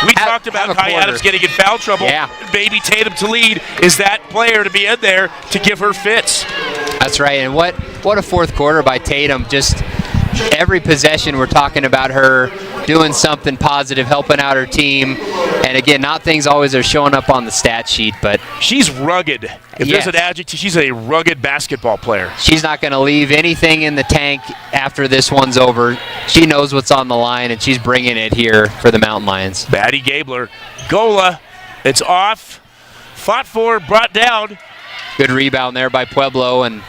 Speaker 2: We talked about Kaya Adams getting in foul trouble.
Speaker 1: Yeah.
Speaker 2: Baby Tatum Talene is that player to be in there to give her fits.
Speaker 1: That's right. And what a 4th quarter by Tatum. Just every possession we're talking about her doing something positive, helping out her team. And again, not things always are showing up on the stat sheet, but
Speaker 2: she's rugged. If there's an adjective, she's a rugged basketball player.
Speaker 1: She's not going to leave anything in the tank after this one's over. She knows what's on the line, and she's bringing it here for the Mountain Lions.
Speaker 2: Maddie Gabler. Gola, it's off. Fought for, brought down.
Speaker 1: Good rebound there by Pueblo, and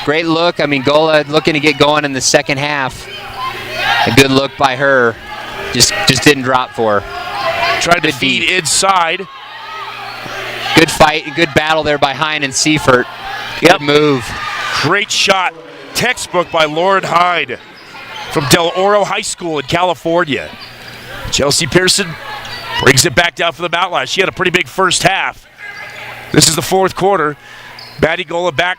Speaker 1: great look. I mean, Gola looking to get going in the second half. A good look by her. Just didn't drop for her.
Speaker 2: Tried to feed inside.
Speaker 1: Good fight, good battle there by Hine and Seifert. Good move.
Speaker 2: Great shot. Textbook by Lauren Hyde from Del Oro High School in California. Chelsea Pearson brings it back down for the Mountain Lions. She had a pretty big first half. This is the 4th quarter. Maddie Gola back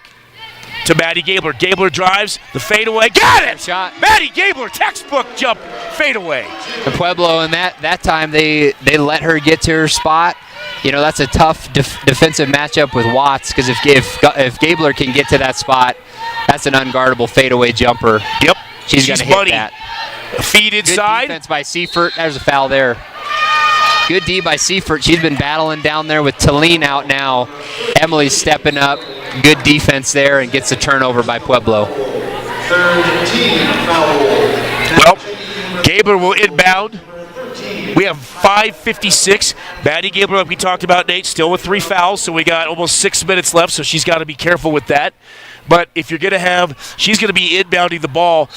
Speaker 2: to Maddie Gabler. Gabler drives, the fadeaway. Got it!
Speaker 1: Shot.
Speaker 2: Maddie Gabler, textbook jump, fadeaway.
Speaker 1: The Pueblo, and that time they let her get to her spot. That's a tough defensive matchup with Watts, because if Gabler can get to that spot, that's an unguardable fadeaway jumper.
Speaker 2: Yep.
Speaker 1: She's going to hit that.
Speaker 2: Feed inside.
Speaker 1: Good defense by Seifert. There's a foul there. Good D by Seifert. She's been battling down there with Talene out now. Emily's stepping up. Good defense there and gets the turnover by Pueblo.
Speaker 2: Well, Gabler will inbound. We have 5:56. Maddie Gabler, like we talked about, Nate, still with 3 fouls, so we got almost 6 minutes left, so she's got to be careful with that. But if you're going to she's going to be inbounding the ball.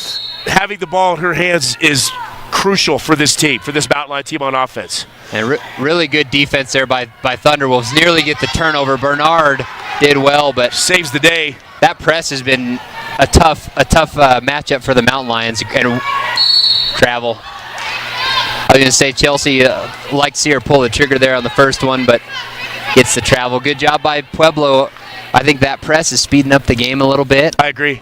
Speaker 2: Having the ball in her hands is crucial for this team, for this Mountain Lion team on offense.
Speaker 1: And really good defense there by Thunderwolves. Nearly get the turnover. Bernard did well, but
Speaker 2: saves the day.
Speaker 1: That press has been a tough matchup for the Mountain Lions. And travel. I was going to say Chelsea liked to see her pull the trigger there on the first one, but gets the travel. Good job by Pueblo. I think that press is speeding up the game a little bit.
Speaker 2: I agree.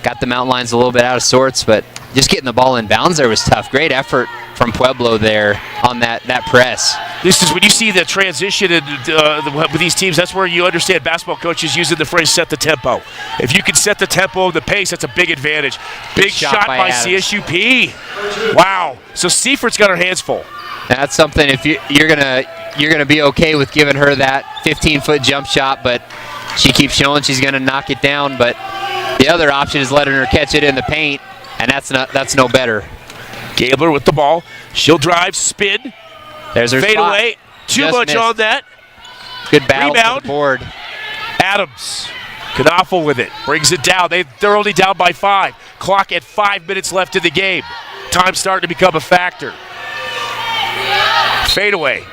Speaker 1: Got the Mountain Lions a little bit out of sorts, but just getting the ball in bounds there was tough. Great effort from Pueblo there on that press.
Speaker 2: This is when you see the transition with these teams, that's where you understand basketball coaches using the phrase set the tempo. If you can set the tempo, the pace, that's a big advantage. Big shot by CSUP. Wow. So Seifert's got her hands full.
Speaker 1: That's something, if you're going to you're going to be okay with giving her that 15-foot jump shot, but she keeps showing she's going to knock it down. But the other option is letting her catch it in the paint, and that's no better.
Speaker 2: Gabler with the ball. She'll drive, spin.
Speaker 1: There's her
Speaker 2: fade
Speaker 1: spot.
Speaker 2: away. Too
Speaker 1: Just
Speaker 2: much
Speaker 1: missed.
Speaker 2: on that.
Speaker 1: Good battle
Speaker 2: Rebound.
Speaker 1: for the board.
Speaker 2: Adams. Knopfel with it. Brings it down. They're only down by 5. Clock at 5 minutes left in the game. Time starting to become a factor. Fade away.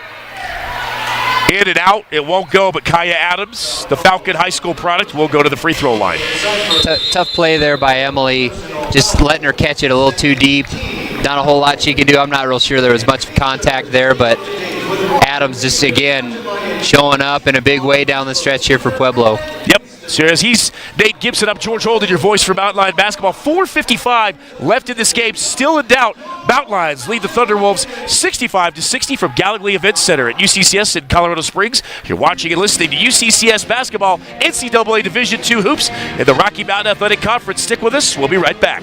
Speaker 2: In and out. It won't go, but Kaya Adams, the Falcon High School product, will go to the free throw line.
Speaker 1: Tough play there by Emily. Just letting her catch it a little too deep. Not a whole lot she can do. I'm not real sure there was much contact there, but Adams just, again, showing up in a big way down the stretch here for Pueblo.
Speaker 2: Yep. So as he's Nate Gibson up, George Holden, your voice for Mountain Lion basketball. 4:55 left in this game, still in doubt. Mountain Lions lead the Thunderwolves 65-60 from Gallagher Event Center at UCCS in Colorado Springs. You're watching and listening to UCCS basketball, NCAA Division II hoops in the Rocky Mountain Athletic Conference. Stick with us. We'll be right back.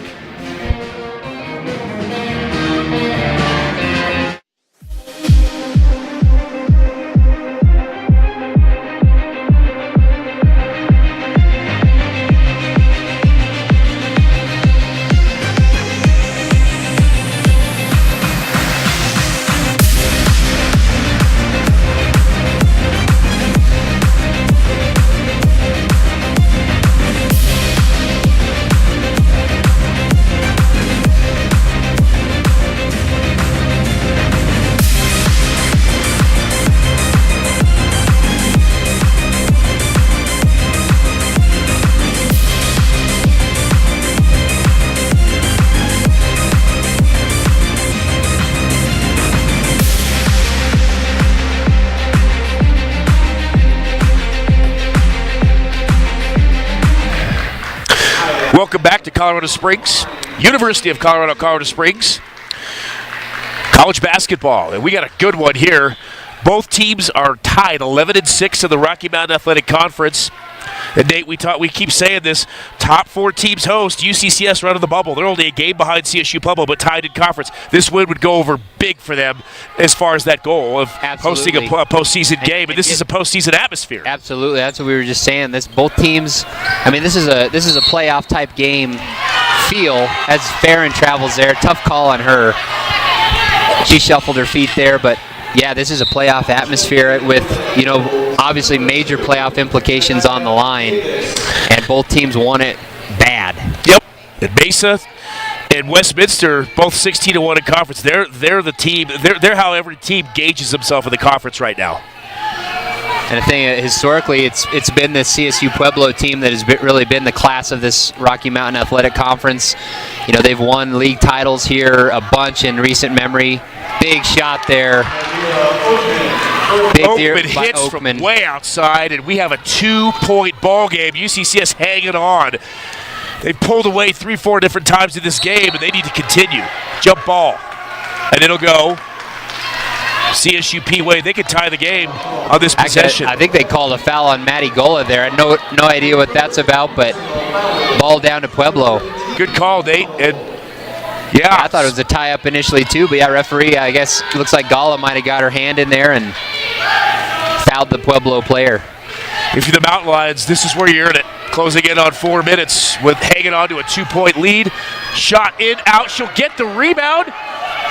Speaker 2: Welcome back to Colorado Springs, University of Colorado, Colorado Springs. College basketball, and we got a good one here. Both teams are tied 11-6 in the Rocky Mountain Athletic Conference. And Nate, we keep saying this, top 4 teams host. UCCS right on the bubble. They're only a game behind CSU Pueblo, but tied in conference. This win would go over big for them as far as that goal of hosting a postseason game. And this is a postseason atmosphere.
Speaker 1: Absolutely, that's what we were just saying. Both teams. I mean, this is a playoff type game. Feel as Farron travels there. Tough call on her. She shuffled her feet there, but yeah, this is a playoff atmosphere with, obviously major playoff implications on the line, and both teams won it bad.
Speaker 2: Yep. And Mesa and Westminster, both 16-1 in conference. They're the team. They're how every team gauges themselves in the conference right now.
Speaker 1: And I think historically, it's been the CSU Pueblo team that has really been the class of this Rocky Mountain Athletic Conference. They've won league titles here a bunch in recent memory. Big shot there. Big
Speaker 2: Oakman hits from way outside, and we have a 2-point ball game. UCCS hanging on. They've pulled away 3-4 different times in this game, and they need to continue. Jump ball, and it'll go. CSU P-Way, they could tie the game on this possession.
Speaker 1: I think they called a foul on Maddie Gola there. I had no idea what that's about, but ball down to Pueblo.
Speaker 2: Good call, Nate. And yeah,
Speaker 1: I thought it was a tie-up initially too, but yeah, referee, I guess, looks like Gola might have got her hand in there and fouled the Pueblo player.
Speaker 2: If you're the Mountain Lions, this is where you're in it. Closing in on 4 minutes with hanging on to a 2-point lead. Shot in, out. She'll get the rebound.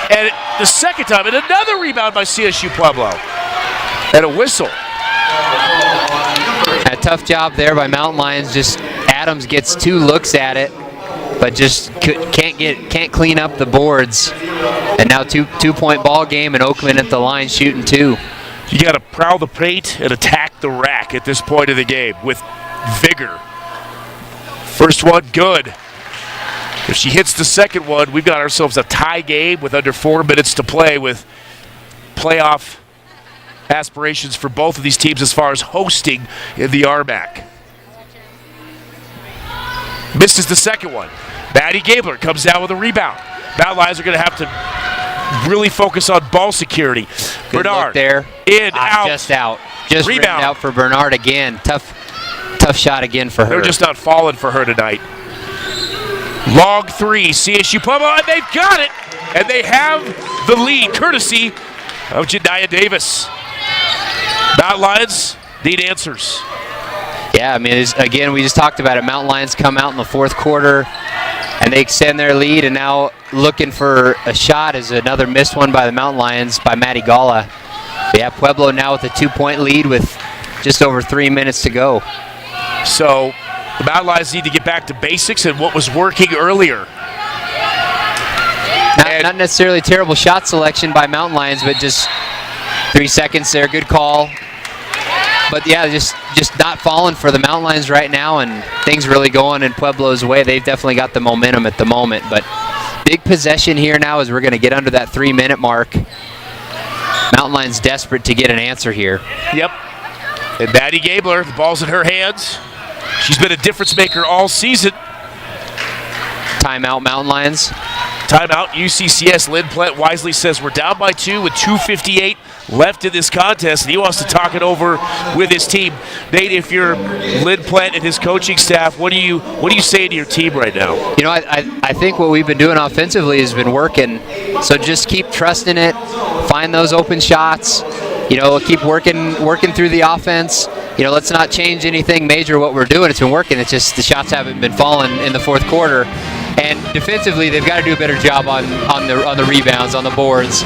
Speaker 2: And the second time, and another rebound by CSU Pueblo. And a whistle.
Speaker 1: A tough job there by Mountain Lions. Just Adams gets 2 looks at it, but just can't clean up the boards. And now 2-point ball game, and Oakman at the line shooting 2.
Speaker 2: You got to prowl the paint and attack the rack at this point of the game with vigor. First one, good. If she hits the second one, we've got ourselves a tie game with under 4 minutes to play, with playoff aspirations for both of these teams as far as hosting in the RMAC. Misses the second one. Maddie Gabler comes down with a rebound. Mountain Lions are going to have to really focus on ball security.
Speaker 1: Good
Speaker 2: Bernard
Speaker 1: there.
Speaker 2: Out.
Speaker 1: Just out. Just
Speaker 2: Rebound.
Speaker 1: out for Bernard again. Tough shot again for her.
Speaker 2: They're just not falling for her tonight. Long 3, CSU Pueblo, and they've got it! And they have the lead, courtesy of Jediah Davis. Mountain Lions need answers.
Speaker 1: Yeah, I mean, again, we just talked about it. Mountain Lions come out in the fourth quarter, and they extend their lead, and now looking for a shot is another missed one by the Mountain Lions by Maddie Gala. We have Pueblo now with a 2-point lead with just over 3 minutes to go.
Speaker 2: So the Mountain Lions need to get back to basics and what was working earlier.
Speaker 1: Not necessarily terrible shot selection by Mountain Lions, but just 3 seconds there. Good call. But yeah, just not falling for the Mountain Lions right now, and things really going in Pueblo's way. They've definitely got the momentum at the moment. But big possession here now as we're going to get under that 3-minute mark. Mountain Lions desperate to get an answer here.
Speaker 2: Yep. And Maddie Gabler, the ball's in her hands. She's been a difference maker all season.
Speaker 1: Timeout, Mountain Lions.
Speaker 2: Timeout, UCCS. Lynn Plett wisely says we're down by 2 with 2:58 left in this contest, and he wants to talk it over with his team. Nate, if you're Lynn Plett and his coaching staff, what are you saying to your team right now?
Speaker 1: You know, I think what we've been doing offensively has been working. So just keep trusting it, find those open shots. You know, keep working through the offense. You know, let's not change anything major what we're doing. It's been working. It's just the shots haven't been falling in the fourth quarter. And defensively, they've got to do a better job on the rebounds, on the boards.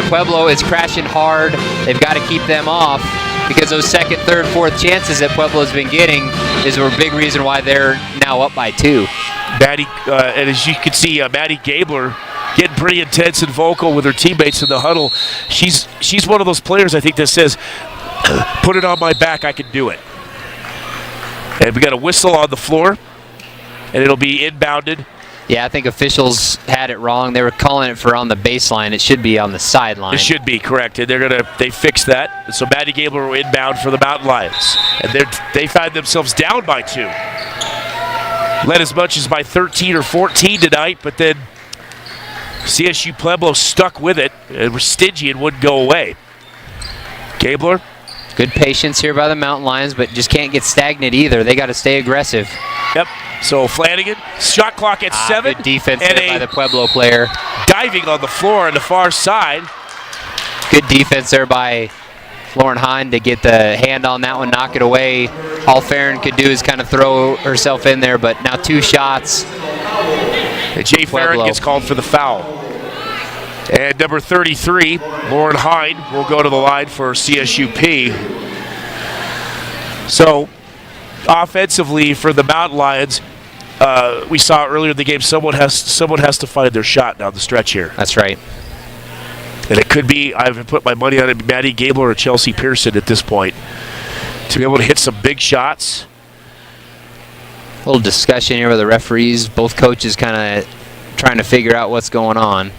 Speaker 1: Pueblo is crashing hard. They've got to keep them off because those second, third, fourth chances that Pueblo's been getting is a big reason why they're now up by 2.
Speaker 2: Maddie, and as you can see, Maddie Gabler getting pretty intense and vocal with her teammates in the huddle. She's one of those players, I think, that says, put it on my back, I can do it. And we got a whistle on the floor, and it'll be inbounded.
Speaker 1: Yeah, I think officials had it wrong. They were calling it for on the baseline. It should be on the sideline.
Speaker 2: It should be, correct. And they fixed that. So Maddie Gabler will inbound for the Mountain Lions. And they find themselves down by 2. Led as much as by 13 or 14 tonight, but then CSU Pueblo stuck with it and were stingy and wouldn't go away. Gabler.
Speaker 1: Good patience here by the Mountain Lions, but just can't get stagnant either. They got to stay aggressive.
Speaker 2: Yep. So Flanagan, shot clock at 7.
Speaker 1: Good defense there by the Pueblo player.
Speaker 2: Diving on the floor on the far side.
Speaker 1: Good defense there by Lauren Hine to get the hand on that one, knock it away. All Farron could do is kind of throw herself in there, but now 2 shots.
Speaker 2: And Jay Farron gets called for the foul. And number 33, Lauren Hine, will go to the line for CSUP. So, offensively for the Mountain Lions, we saw earlier in the game someone has to find their shot down the stretch here.
Speaker 1: That's right.
Speaker 2: And it could be, I've put my money on it, Maddie Gabler or Chelsea Pearson at this point, to be able to hit some big shots.
Speaker 1: A little discussion here with the referees. Both coaches kind of trying to figure out what's going on.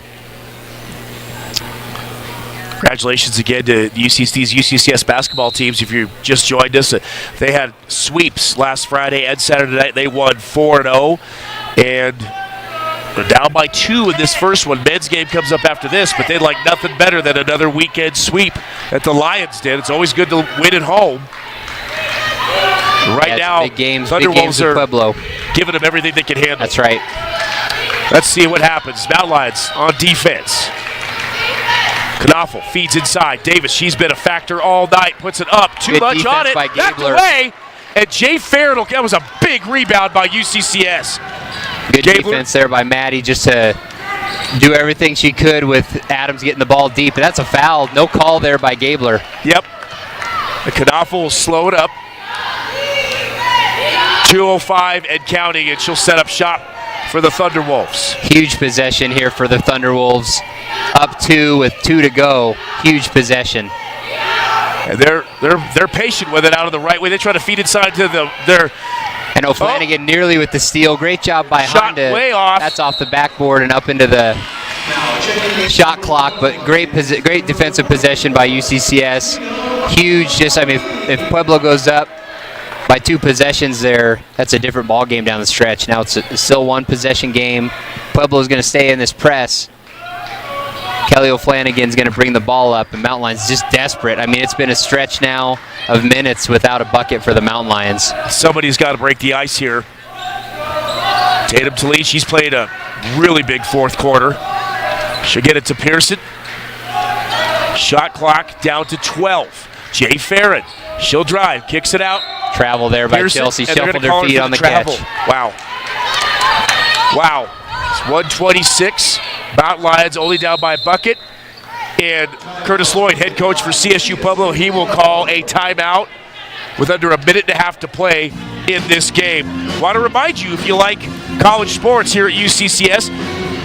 Speaker 2: Congratulations again to these UCCS basketball teams. If you just joined us, they had sweeps last Friday and Saturday night. They won 4-0, and they're down by 2 in this first one. Men's game comes up after this, but they'd like nothing better than another weekend sweep that the Lions did. It's always good to win at home. Right now,
Speaker 1: big games
Speaker 2: Thunderwolves are
Speaker 1: Pueblo.
Speaker 2: giving them everything they can handle.
Speaker 1: That's right.
Speaker 2: Let's see what happens. Mountain Lions on defense. Knaufel feeds inside. Davis, she's been a factor all night. Puts it up. Too much on it. Backed away. And Jay Farron, that was a big rebound by UCCS.
Speaker 1: Good defense there by Maddie just to do everything she could with Adams getting the ball deep. And that's a foul. No call there by Gabler.
Speaker 2: Yep. And Knaufel will slow it up. 2:05 and counting, and she'll set up shop for the Thunderwolves.
Speaker 1: Huge possession here for the Thunderwolves. Up 2 with 2 to go. Huge possession.
Speaker 2: And they're patient with it out of the right way. They try to feed inside to their.
Speaker 1: And O'Flanagan nearly with the steal. Great job by Honda.
Speaker 2: Way off.
Speaker 1: That's off the backboard and up into the shot clock. But great defensive possession by UCCS. Huge. If Pueblo goes up by 2 possessions there, that's a different ball game down the stretch. Now it's still 1 possession game. Pueblo's going to stay in this press. Kelly O'Flanagan's going to bring the ball up, and Mountain Lions just desperate. It's been a stretch now of minutes without a bucket for the Mountain Lions.
Speaker 2: Somebody's got to break the ice here. Tatum Talib, she's played a really big fourth quarter. She'll get it to Pearson. Shot clock down to 12. Jay Farron, she'll drive, kicks it out.
Speaker 1: Travel there by
Speaker 2: Pearson,
Speaker 1: Chelsea,
Speaker 2: and they're
Speaker 1: shuffled
Speaker 2: gonna call
Speaker 1: her
Speaker 2: her
Speaker 1: feet
Speaker 2: for
Speaker 1: on the
Speaker 2: travel.
Speaker 1: catch.
Speaker 2: Wow. Wow. It's 126. Mountain Lions only down by a bucket. And Curtis Lloyd, head coach for CSU Pueblo, he will call a timeout with under a minute and a half to play in this game. Want to remind you, if you like college sports here at UCCS,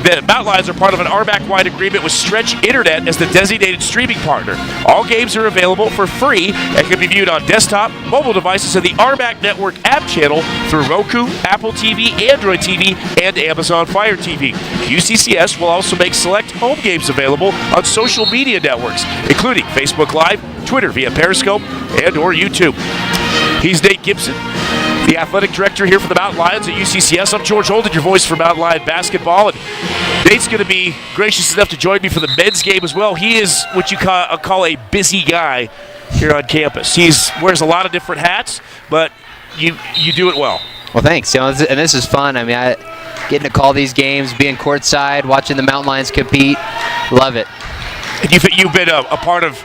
Speaker 2: the Mountain Lions are part of an RMAC-wide agreement with Stretch Internet as the designated streaming partner. All games are available for free and can be viewed on desktop, mobile devices, and the RMAC Network app channel through Roku, Apple TV, Android TV, and Amazon Fire TV. UCCS will also make select home games available on social media networks, including Facebook Live, Twitter via Periscope, and or YouTube. He's Nate Gibson, the athletic director here for the Mountain Lions at UCCS. I'm George Holden, your voice for Mountain Lion basketball. And Nate's going to be gracious enough to join me for the men's game as well. He is what you call a busy guy here on campus. He wears a lot of different hats, but you do it well.
Speaker 1: Well, thanks. And this is fun. I mean, getting to call these games, being courtside, watching the Mountain Lions compete, love it.
Speaker 2: And you've been a part of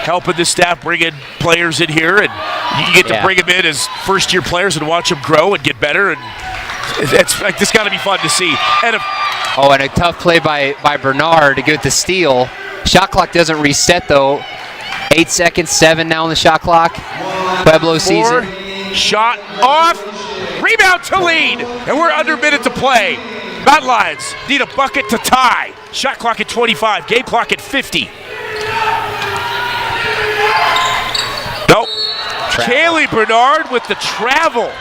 Speaker 2: helping the staff bring in players in here, and you get to bring them in as first-year players and watch them grow and get better. And it's got to be fun to see. And
Speaker 1: and a tough play by Bernard to get the steal. Shot clock doesn't reset, though. 8 seconds, 7 now on the shot clock. Pueblo sees it.
Speaker 2: Shot off. Rebound to lead. And we're under a minute to play. Mountain Lions need a bucket to tie. Shot clock at 25. Game clock at 50. Nope. Kaylee Bernard with the travel.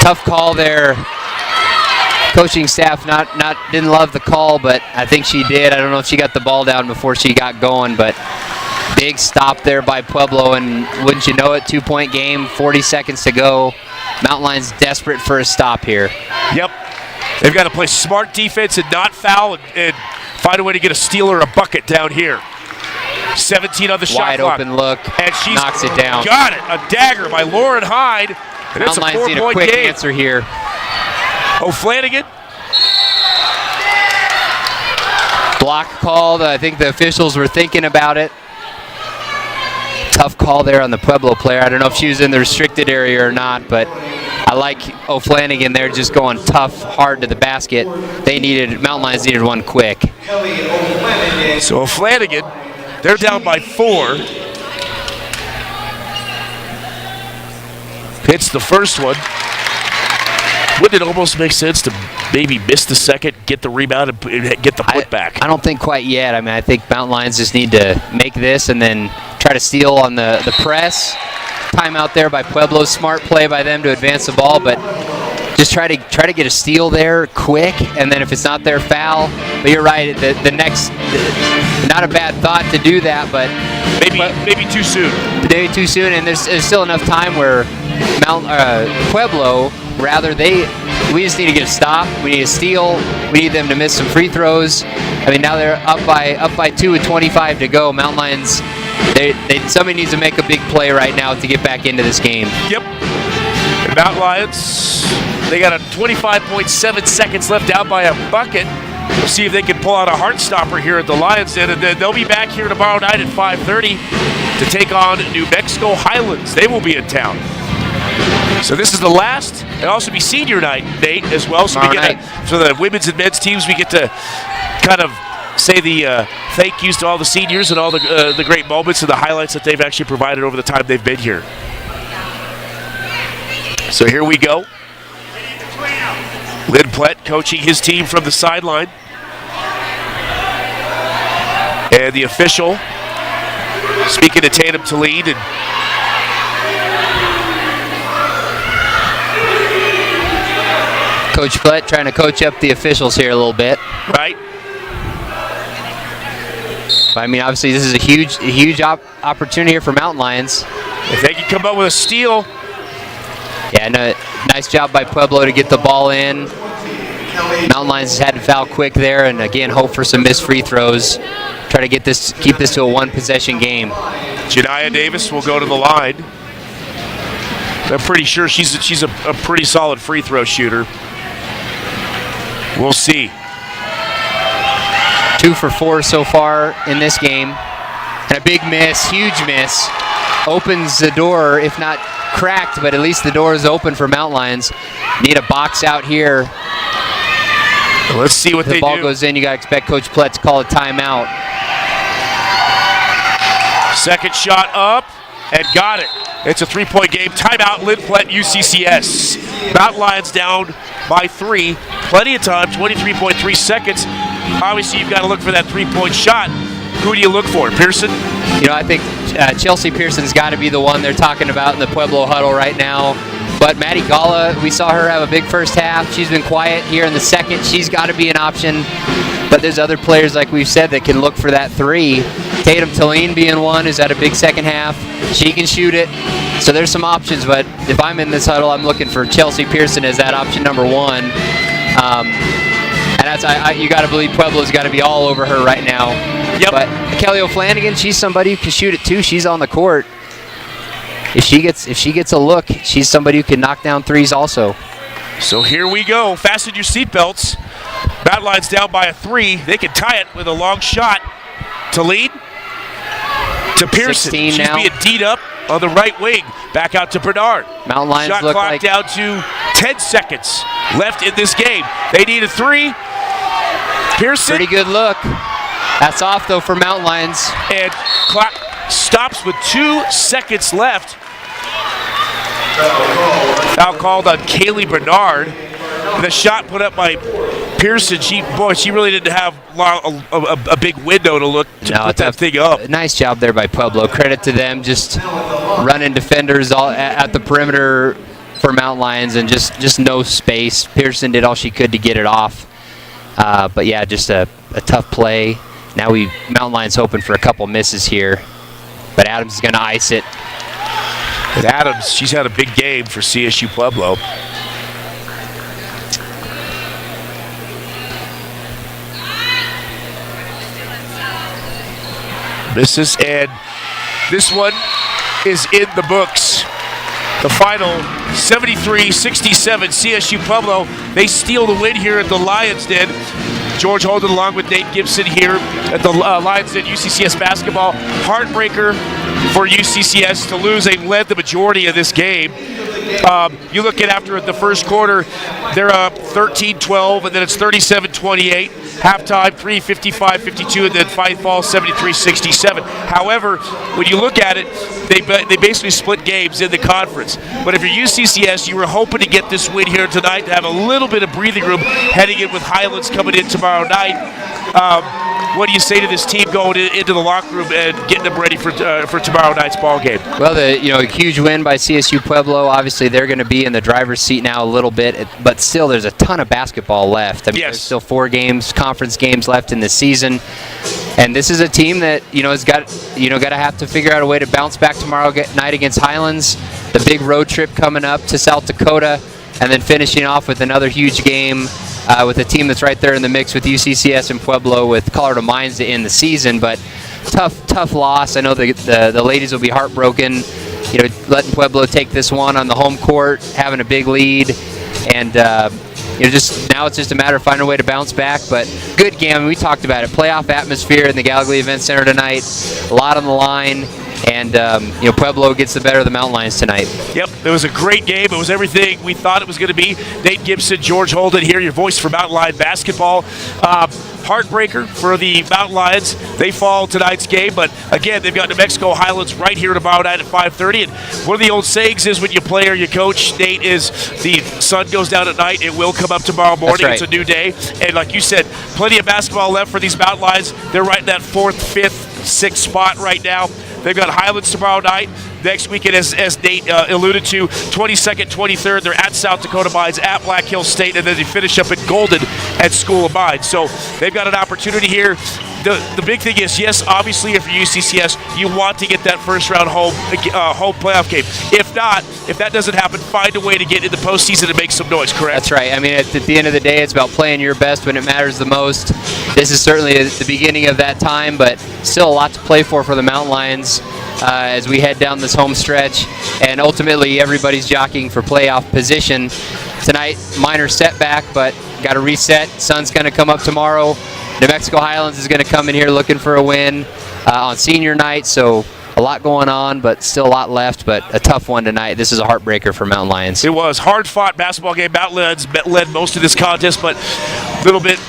Speaker 1: Tough call there. Coaching staff didn't love the call, but I think she did. I don't know if she got the ball down before she got going, but big stop there by Pueblo, and wouldn't you know it, 2-point game, 40 seconds to go. Mountain Lions desperate for a stop here.
Speaker 2: Yep. They've got to play smart defense and not foul and find a way to get a steal or a bucket down here. 17 on the shot clock.
Speaker 1: Wide open look,
Speaker 2: and she
Speaker 1: knocks it down.
Speaker 2: Got it. A dagger by Lauren Hyde. And it's a 4-point
Speaker 1: need a quick
Speaker 2: game.
Speaker 1: answer here.
Speaker 2: O'Flanagan.
Speaker 1: Block called. I think the officials were thinking about it. Tough call there on the Pueblo player. I don't know if she was in the restricted area or not, but I like O'Flanagan there just going tough, hard to the basket. Mountain Lions needed one quick.
Speaker 2: So O'Flanagan, they're down by 4. Hits the first one. Wouldn't it almost make sense to maybe miss the second, get the rebound, and get the putback?
Speaker 1: I don't think quite yet. I mean, I think Mountain Lions just need to make this and then try to steal on the press. Timeout there by Pueblo. Smart play by them to advance the ball, but just try to get a steal there quick, and then if it's not their foul. But you're right. The next, not a bad thought to do that, but
Speaker 2: maybe too soon.
Speaker 1: Maybe too soon, and there's still enough time where Pueblo. We just need to get a stop. We need a steal. We need them to miss some free throws. I mean, now they're up by 2 with 25 to go. Mountain Lions, somebody needs to make a big play right now to get back into this game.
Speaker 2: Yep. And Mountain Lions, they got a 25.7 seconds left down by a bucket. We'll see if they can pull out a heart stopper here at the Lions Den, and then they'll be back here tomorrow night at 5:30 to take on New Mexico Highlands. They will be in town. So this is the last. It'll also be senior night, Nate, as well. So for the women's and men's teams, we get to kind of say the thank yous to all the seniors and all the great moments and the highlights that they've actually provided over the time they've been here. So here we go. Lynn Plett coaching his team from the sideline. And the official speaking to Tatum Talib and
Speaker 1: Coach Plett trying to coach up the officials here a little bit.
Speaker 2: Right.
Speaker 1: I mean, obviously, this is a huge opportunity here for Mountain Lions.
Speaker 2: If they can come up with a steal.
Speaker 1: Yeah, no, nice job by Pueblo to get the ball in. Mountain Lions had to foul quick there, and again, hope for some missed free throws. Try to keep this to a one-possession game.
Speaker 2: Janiah Davis will go to the line. I'm pretty sure she's a pretty solid free throw shooter. We'll see.
Speaker 1: 2 for 4 so far in this game. And a big miss, huge miss. Opens the door, if not cracked, but at least the door is open for Mountain Lions. Need a box out here.
Speaker 2: Let's see what they do.
Speaker 1: The ball goes in, you got to expect Coach Plett to call a timeout.
Speaker 2: Second shot up and got it. It's a 3-point game. Timeout, Lynn Plett, UCCS. Mountain Lions down by 3. Plenty of time, 23.3 seconds. Obviously, you've got to look for that 3-point shot. Who do you look for, Pearson?
Speaker 1: You know, I think Chelsea Pearson's got to be the one they're talking about in the Pueblo huddle right now. But Maddie Gala, we saw her have a big first half. She's been quiet here in the second. She's got to be an option. But there's other players, like we've said, that can look for that 3. Tatum Talene being one, who's had a big second half. She can shoot it. So there's some options. But if I'm in this huddle, I'm looking for Chelsea Pearson as that option number 1. And that's you got to believe Pueblo's got to be all over her right now.
Speaker 2: Yep.
Speaker 1: But Kelly O'Flanagan, she's somebody who can shoot it too. She's on the court. If she gets a look, she's somebody who can knock down 3s also.
Speaker 2: So here we go. Fasten your seatbelts. Mountain Lions down by a 3. They can tie it with a long shot. To lead. To Pearson. She's
Speaker 1: now.
Speaker 2: being D'd up on the right wing. Back out to Bernard.
Speaker 1: Mountain Lions
Speaker 2: shot
Speaker 1: look
Speaker 2: clock
Speaker 1: like
Speaker 2: down to 10 seconds left in this game. They need a 3. Pearson.
Speaker 1: Pretty good look. That's off though for Mountain Lions.
Speaker 2: And clock stops with 2 seconds left. Foul called on Kaylee Bernard. The shot put up by Pearson. She really didn't have a big window to put that thing up.
Speaker 1: Nice job there by Pueblo. Credit to them, just running defenders all at the perimeter for Mountain Lions and just no space. Pearson did all she could to get it off. But yeah, just a tough play. Now Mountain Lions hoping for a couple misses here, but Adams is going to ice it.
Speaker 2: And Adams, she's had a big game for CSU Pueblo. Misses, and this one is in the books. The final 73-67 CSU Pueblo. They steal the win here at the Lions Den. George Holden along with Nate Gibson here at the Lions Den UCCS basketball. Heartbreaker for UCCS to lose. They led the majority of this game. You look at after the first quarter, they're up 13-12, and then it's 37-28. Halftime, 55-52, and then fight fall 73-67. However, when you look at it, they basically split games in the conference. But if you're UCCS, you were hoping to get this win here tonight to have a little bit of breathing room heading in with Highlands coming in tomorrow night. What do you say to this team going into the locker room and getting them ready for tomorrow night's ball game?
Speaker 1: Well, a huge win by CSU Pueblo. Obviously, they're going to be in the driver's seat now a little bit, but still, there's a ton of basketball left. I mean, There's still 4 conference games left in the season, and this is a team that has got to have to figure out a way to bounce back tomorrow night against Highlands. The big road trip coming up to South Dakota, and then finishing off with another huge game. With a team that's right there in the mix with UCCS and Pueblo with Colorado Mines to end the season, but tough loss. I know the ladies will be heartbroken, letting Pueblo take this one on the home court, having a big lead, and just now it's just a matter of finding a way to bounce back. But good game. I mean, we talked about it. Playoff atmosphere in the Gallagher Event Center tonight. A lot on the line. And Pueblo gets the better of the Mountain Lions tonight. Yep,
Speaker 2: it was a great game. It was everything we thought it was going to be. Nate Gibson, George Holden here, your voice for Mountain Lion basketball. Heartbreaker for the Mountain Lions. They fall tonight's game, but again, they've got New Mexico Highlands right here tomorrow night at 5:30. And one of the old sayings is when you play or you coach, Nate, is the sun goes down at night, it will come up tomorrow morning.
Speaker 1: That's right.
Speaker 2: It's a new day. And like you said, plenty of basketball left for these Mountain Lions. They're right in that 4th, 5th, 6th spot right now. They've got Highlands tomorrow night. Next weekend, as Nate alluded to, 22nd, 23rd, they're at South Dakota Mines, at Black Hills State, and then they finish up at Golden at School of Mines. So they've got an opportunity here. The big thing is, yes, obviously, if you're UCCS, you want to get that first-round home playoff game. If not, if that doesn't happen, find a way to get in the postseason and make some noise, correct?
Speaker 1: That's right. I mean, at the end of the day, it's about playing your best when it matters the most. This is certainly the beginning of that time, but still a lot to play for the Mountain Lions as we head down this home stretch. And ultimately, everybody's jockeying for playoff position. Tonight, minor setback, but got to reset. Sun's going to come up tomorrow. New Mexico Highlands is going to come in here looking for a win. on senior night, so a lot going on, but still a lot left, but a tough one tonight. This is a heartbreaker for Mountain Lions.
Speaker 2: It was hard-fought basketball game. Mountain Lions led most of this contest, but a little bit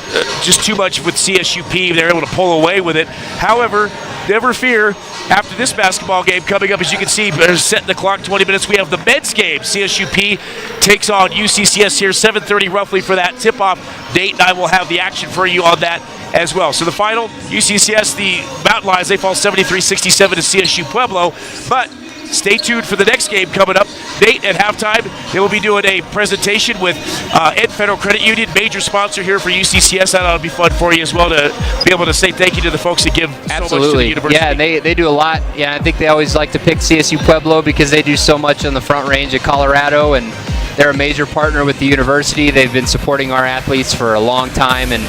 Speaker 2: just too much with CSUP. They were able to pull away with it. However, never fear. After this basketball game coming up, as you can see, they're setting the clock 20 minutes. We have the men's game. CSUP takes on UCCS here, 7:30 roughly for that tip-off. Nate and I will have the action for you on that as well. So the final, UCCS, the Mountain Lions, they fall 73-67 to CSU Pueblo. But stay tuned for the next game coming up. Nate, at halftime, they will be doing a presentation with Ed Federal Credit Union, major sponsor here for UCCS. That'll be fun for you as well to be able to say thank you to the folks that give so much to the university.
Speaker 1: Yeah, they do a lot. Yeah, I think they always like to pick CSU Pueblo because they do so much on the Front Range of Colorado, and they're a major partner with the university. They've been supporting our athletes for a long time, and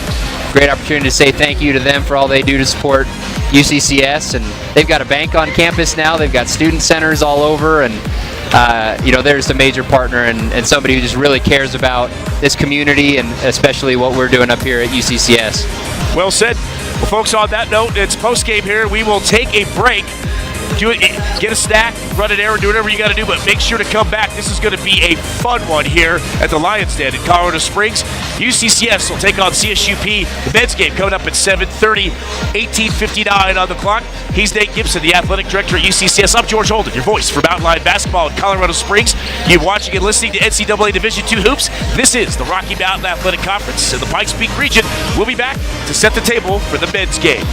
Speaker 1: great opportunity to say thank you to them for all they do to support UCCS. And they've got a bank on campus now. They've got student centers all over, and they're just a major partner and somebody who just really cares about this community and especially what we're doing up here at UCCS.
Speaker 2: Well said. Well, folks, on that note, it's post-game here. We will take a break. Get a snack, run an errand, do whatever you got to do, but make sure to come back. This is going to be a fun one here at the Lions Den in Colorado Springs. UCCS will take on CSUP. The men's game coming up at 7:30, 18:59 on the clock. He's Nate Gibson, the athletic director at UCCS. I'm George Holden, your voice for Mountain Lion basketball in Colorado Springs. You're watching and listening to NCAA Division II Hoops. This is the Rocky Mountain Athletic Conference in the Pikes Peak region. We'll be back to set the table for the men's game.